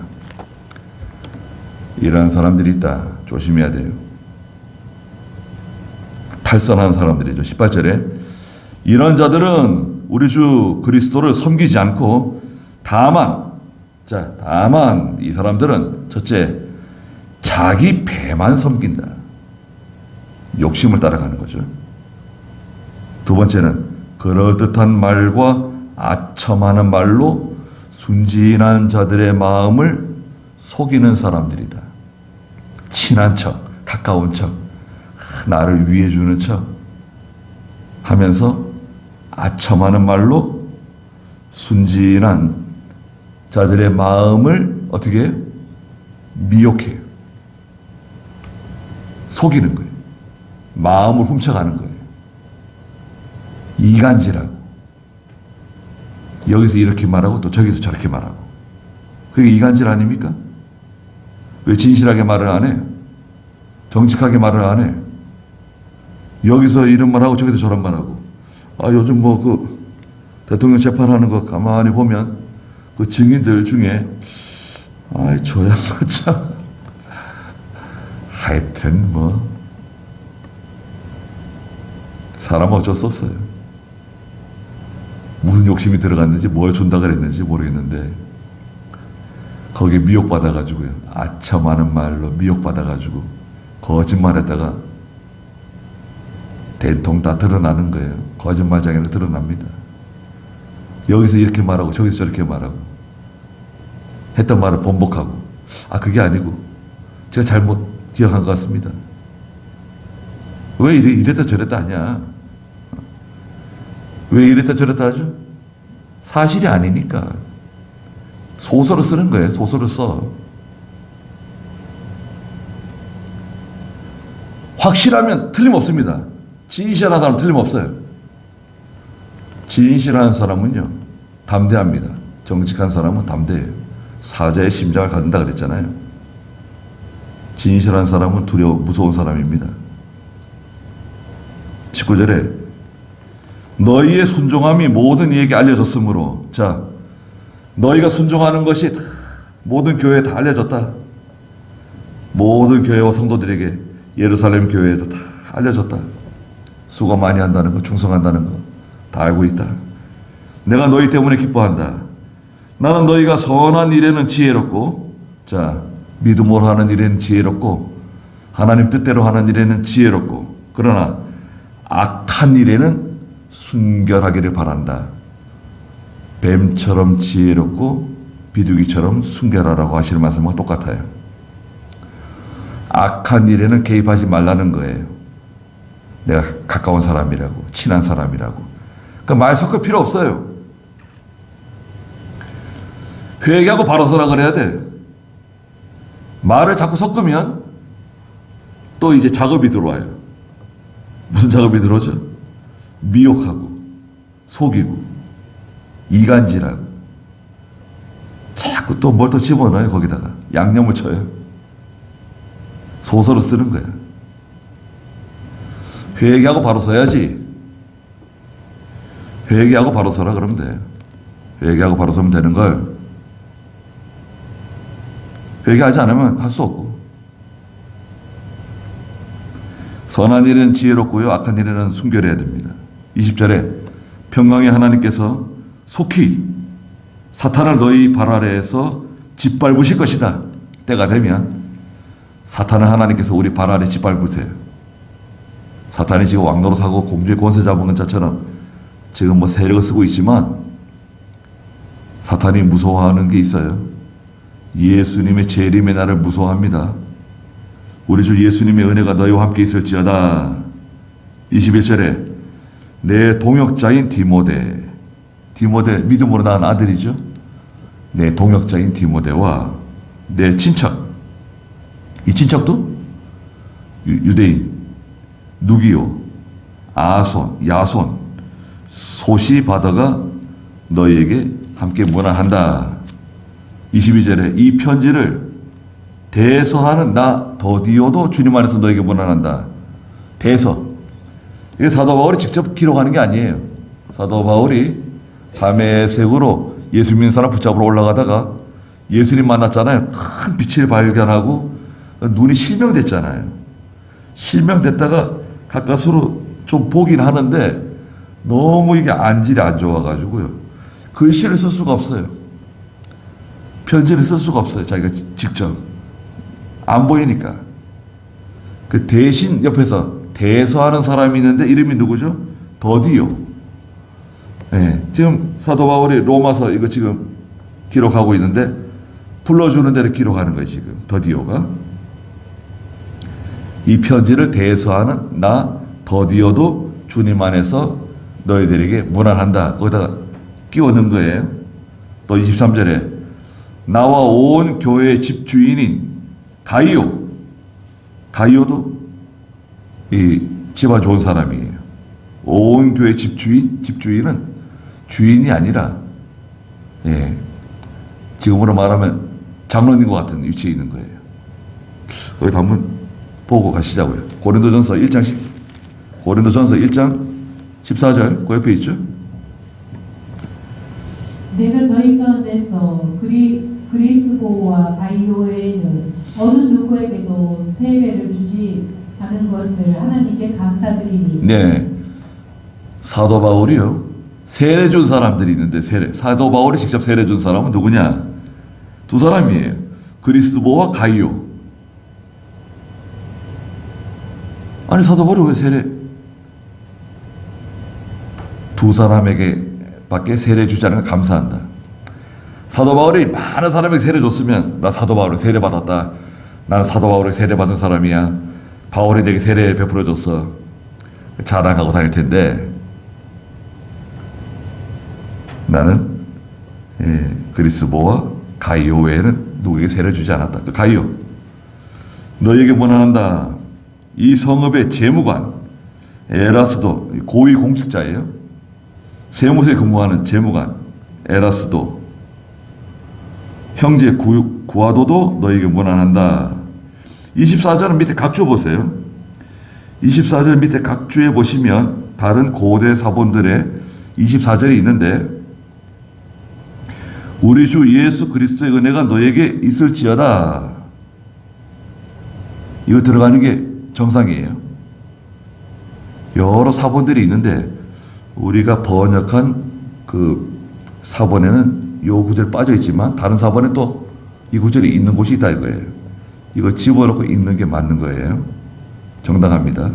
이러한 사람들이 있다. 조심해야 돼요. 탈선하는 사람들이죠. 18절에 이런 자들은 우리 주 그리스도를 섬기지 않고 다만 이 사람들은 첫째 자기 배만 섬긴다. 욕심을 따라가는 거죠. 두 번째는 그럴듯한 말과 아첨하는 말로 순진한 자들의 마음을 속이는 사람들이다. 친한 척, 가까운 척, 나를 위해 주는 척 하면서 아첨하는 말로 순진한 자들의 마음을 어떻게 해요? 미혹해요. 속이는 거예요. 마음을 훔쳐가는 거예요. 이간질하고 여기서 이렇게 말하고 또 저기서 저렇게 말하고 그게 이간질 아닙니까? 왜 진실하게 말을 안 해? 정직하게 말을 안 해? 여기서 이런 말하고 저기서 저런 말하고 요즘 대통령 재판하는 거 가만히 보면 그 증인들 중에 저 양반 참 하여튼 사람은 어쩔 수 없어요. 무슨 욕심이 들어갔는지 뭘 준다 그랬는지 모르겠는데 거기에 미혹받아가지고요. 아첨하는 말로 미혹받아가지고 거짓말했다가 된통 다 드러나는 거예요. 거짓말장애를 드러납니다. 여기서 이렇게 말하고 저기서 저렇게 말하고 했던 말을 번복하고 그게 아니고 제가 잘못 기억한 것 같습니다. 왜 이랬다 저랬다 하냐? 왜 이랬다 저랬다 하죠? 사실이 아니니까. 소설을 쓰는 거예요. 소설을 써. 확실하면 틀림없습니다. 진실한 사람은 틀림없어요. 진실한 사람은요 담대합니다. 정직한 사람은 담대해요. 사자의 심장을 갖는다 그랬잖아요. 진실한 사람은 무서운 사람입니다. 19절에 너희의 순종함이 모든 이에게 알려졌으므로 너희가 순종하는 것이 다 모든 교회에 다 알려졌다. 모든 교회와 성도들에게 예루살렘 교회에도 다 알려졌다. 수고 많이 한다는 거, 충성한다는 거 다 알고 있다. 내가 너희 때문에 기뻐한다. 나는 너희가 선한 일에는 지혜롭고, 자, 믿음으로 하는 일에는 지혜롭고, 하나님 뜻대로 하는 일에는 지혜롭고, 그러나 악한 일에는 순결하기를 바란다. 뱀처럼 지혜롭고 비둘기처럼 순결하라고 하시는 말씀과 똑같아요. 악한 일에는 개입하지 말라는 거예요. 내가 가까운 사람이라고, 친한 사람이라고. 그러니까 말 섞을 필요 없어요. 회개하고 바로 서라 그래야 돼. 말을 자꾸 섞으면 또 이제 작업이 들어와요. 무슨 작업이 들어오죠? 미혹하고 속이고 이간질하고 자꾸 또 뭘 또 집어넣어요. 거기다가 양념을 쳐요. 소설을 쓰는 거야. 회개하고 바로 서야지. 회개하고 바로 서라 그러면 돼요. 회개하고 바로 서면 되는 걸 회개하지 않으면 할 수 없고, 선한 일은 지혜롭고요 악한 일에는 순결해야 됩니다. 20절에 평강의 하나님께서 속히 사탄을 너희 발 아래에서 짓밟으실 것이다. 때가 되면 사탄을 하나님께서 우리 발 아래 짓밟으세요. 사탄이 지금 왕노릇하고 공주의 권세 잡은 것처럼 지금 뭐 세력을 쓰고 있지만 사탄이 무서워하는 게 있어요. 예수님의 재림의 날을 무서워합니다. 우리 주 예수님의 은혜가 너희와 함께 있을지어다. 21절에 내 동역자인 디모데 믿음으로 낳은 아들이죠. 내 동역자인 디모데와 내 친척, 이 친척도 유대인 누기오, 아손, 야손, 소시바더가 너희에게 함께 문안한다. 22절에 이 편지를 대서하는 나 더디오도 주님 안에서 너에게 문안한다. 대서. 이게 사도 바울이 직접 기록하는 게 아니에요. 사도 바울이 담에색으로 예수 믿는 사람 붙잡으러 올라가다가 예수님 만났잖아요. 큰 빛을 발견하고 눈이 실명됐잖아요. 실명됐다가 가까스로 좀 보긴 하는데 너무 이게 안질이 안 좋아가지고요. 글씨를 쓸 수가 없어요. 편지를 쓸 수가 없어요. 자기가 직접. 안 보이니까. 그 대신 옆에서 대서하는 사람이 있는데 이름이 누구죠? 더디오. 네, 지금 사도 바울이 로마서 이거 지금 기록하고 있는데 불러주는 대로 기록하는 거예요. 지금 더디오가. 이 편지를 대서하는 나 더디오도 주님 안에서 너희들에게 문안한다. 거기다가 끼워 넣은 거예요. 또 23절에 나와 온 교회의 집주인인 가이오도 이 집안 좋은 사람이에요. 온 교회 집주인은 주인이 아니라, 예, 지금으로 말하면 장로님과 같은 위치에 있는 거예요. 거기다 한번 보고 가시자고요. 고린도전서 1장 14절 그 옆에 있죠. 내가 너희 가운데서 그리스도와 가이오에는 어느 누구에게도 세례를 주지 않은 것을 하나님께 감사드리니. 네, 사도 바울이요 세례 준 사람들이 있는데 사도 바울이 직접 세례 준 사람은 누구냐? 두 사람이에요. 그리스도와 가이오. 아니 사도 바울이 왜 세례 두 사람에게 밖에 세례 주지 않은 걸 감사한다. 사도 바울이 많은 사람에게 세례 줬으면 나 사도 바울이 세례 받았다. 나는 사도 바울이 세례 받은 사람이야. 바울이 내게 세례 베풀어 줬어. 자랑하고 다닐 텐데 나는 그리스도와 가이오 외에는 누구에게 세례 주지 않았다. 그 가이오 너에게 문안한다. 이 성읍의 재무관 에라스도 고위 공직자예요. 세무서에 근무하는 재무관 에라스도 형제 구아도도 너에게 문안한다. 24절은 밑에 각주 보세요. 24절 밑에 각주에 보시면 다른 고대 사본들의 24절이 있는데 우리 주 예수 그리스도의 은혜가 너에게 있을지어다. 이거 들어가는 게 정상이에요. 여러 사본들이 있는데 우리가 번역한 그 사본에는 요 구절이 빠져 있지만 다른 사본에 또 이 구절이 있는 곳이 있다 이거예요. 이거 집어넣고 읽는 게 맞는 거예요. 정당합니다.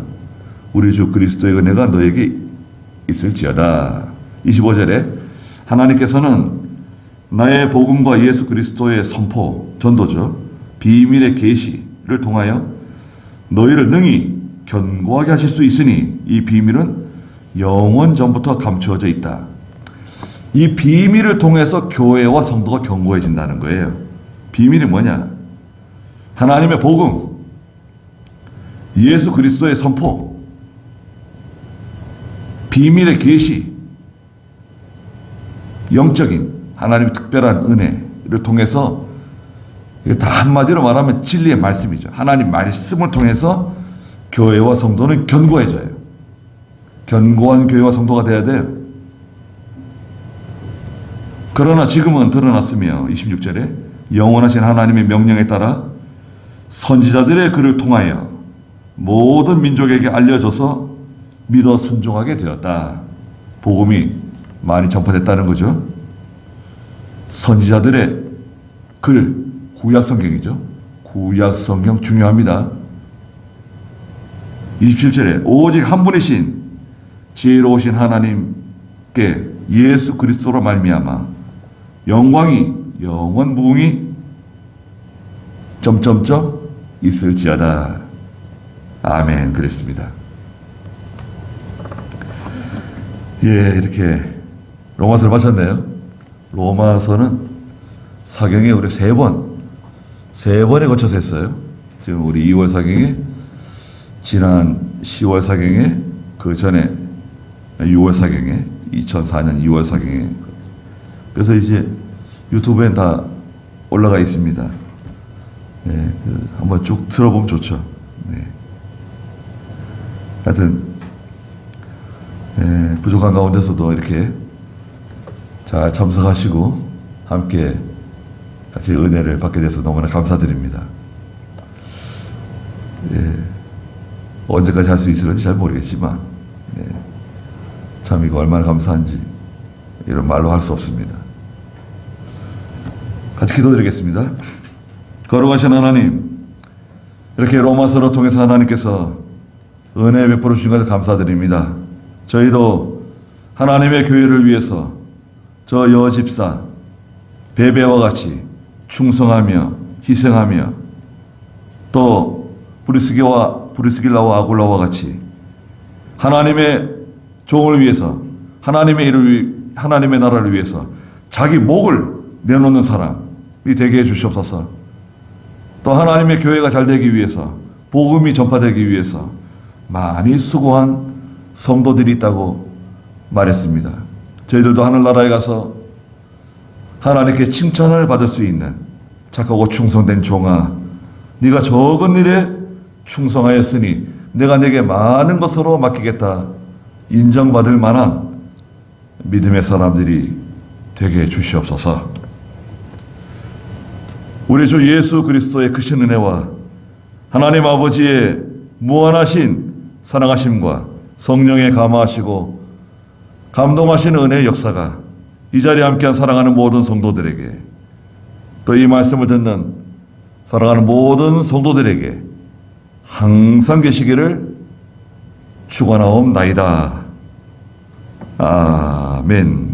우리 주 그리스도의 은혜가 너에게 있을지어다. 25절에 하나님께서는 나의 복음과 예수 그리스도의 선포, 전도죠. 비밀의 계시를 통하여 너희를 능히 견고하게 하실 수 있으니 이 비밀은 영원 전부터 감추어져 있다. 이 비밀을 통해서 교회와 성도가 견고해진다는 거예요. 비밀이 뭐냐? 하나님의 복음, 예수 그리스도의 선포, 비밀의 계시, 영적인 하나님의 특별한 은혜를 통해서 다 한마디로 말하면 진리의 말씀이죠. 하나님 말씀을 통해서 교회와 성도는 견고해져요. 견고한 교회와 성도가 돼야 돼요. 그러나 지금은 드러났으며 26절에 영원하신 하나님의 명령에 따라 선지자들의 글을 통하여 모든 민족에게 알려져서 믿어 순종하게 되었다. 복음이 많이 전파됐다는 거죠. 선지자들의 글, 구약성경이죠. 구약성경 중요합니다. 27절에 오직 한 분이신 지혜로우신 하나님께 예수 그리스도로 말미암아 영광이 영원 무궁히 점점점 있을지어다. 아멘. 그랬습니다. 예, 이렇게 로마서를 마쳤네요. 로마서는 사경에 우리 세 번에 거쳐서 했어요. 지금 우리 2월 사경에, 지난 10월 사경에, 그 전에 6월 사경에, 2004년 2월 사경에. 그래서 이제 유튜브엔 다 올라가 있습니다. 네, 한번 쭉 들어보면 좋죠. 네. 하여튼 부족한 가운데서도 이렇게 잘 참석하시고 함께 같이 은혜를 받게 돼서 너무나 감사드립니다. 언제까지 할 수 있을지 잘 모르겠지만 참 이거 얼마나 감사한지 이런 말로 할 수 없습니다. 같이 기도드리겠습니다. 거룩하신 하나님, 이렇게 로마서를 통해서 하나님께서 은혜 베풀어 주신 것을 감사드립니다. 저희도 하나님의 교회를 위해서 저 여집사 베베와 같이 충성하며 희생하며 또 브리스길라와 아굴라와 같이 하나님의 종을 위해서 하나님의 나라를 위해서 자기 목을 내놓는 사람이 되게 해주시옵소서. 또 하나님의 교회가 잘 되기 위해서, 복음이 전파되기 위해서 많이 수고한 성도들이 있다고 말했습니다. 저희들도 하늘나라에 가서 하나님께 칭찬을 받을 수 있는 착하고 충성된 종아, 네가 적은 일에 충성하였으니 내가 내게 많은 것으로 맡기겠다 인정받을 만한 믿음의 사람들이 되게 해주시옵소서. 우리 주 예수 그리스도의 크신 은혜와 하나님 아버지의 무한하신 사랑하심과 성령의 감화하시고 감동하시는 은혜의 역사가 이 자리에 함께한 사랑하는 모든 성도들에게, 또 이 말씀을 듣는 사랑하는 모든 성도들에게 항상 계시기를 축원하옵나이다. 아멘.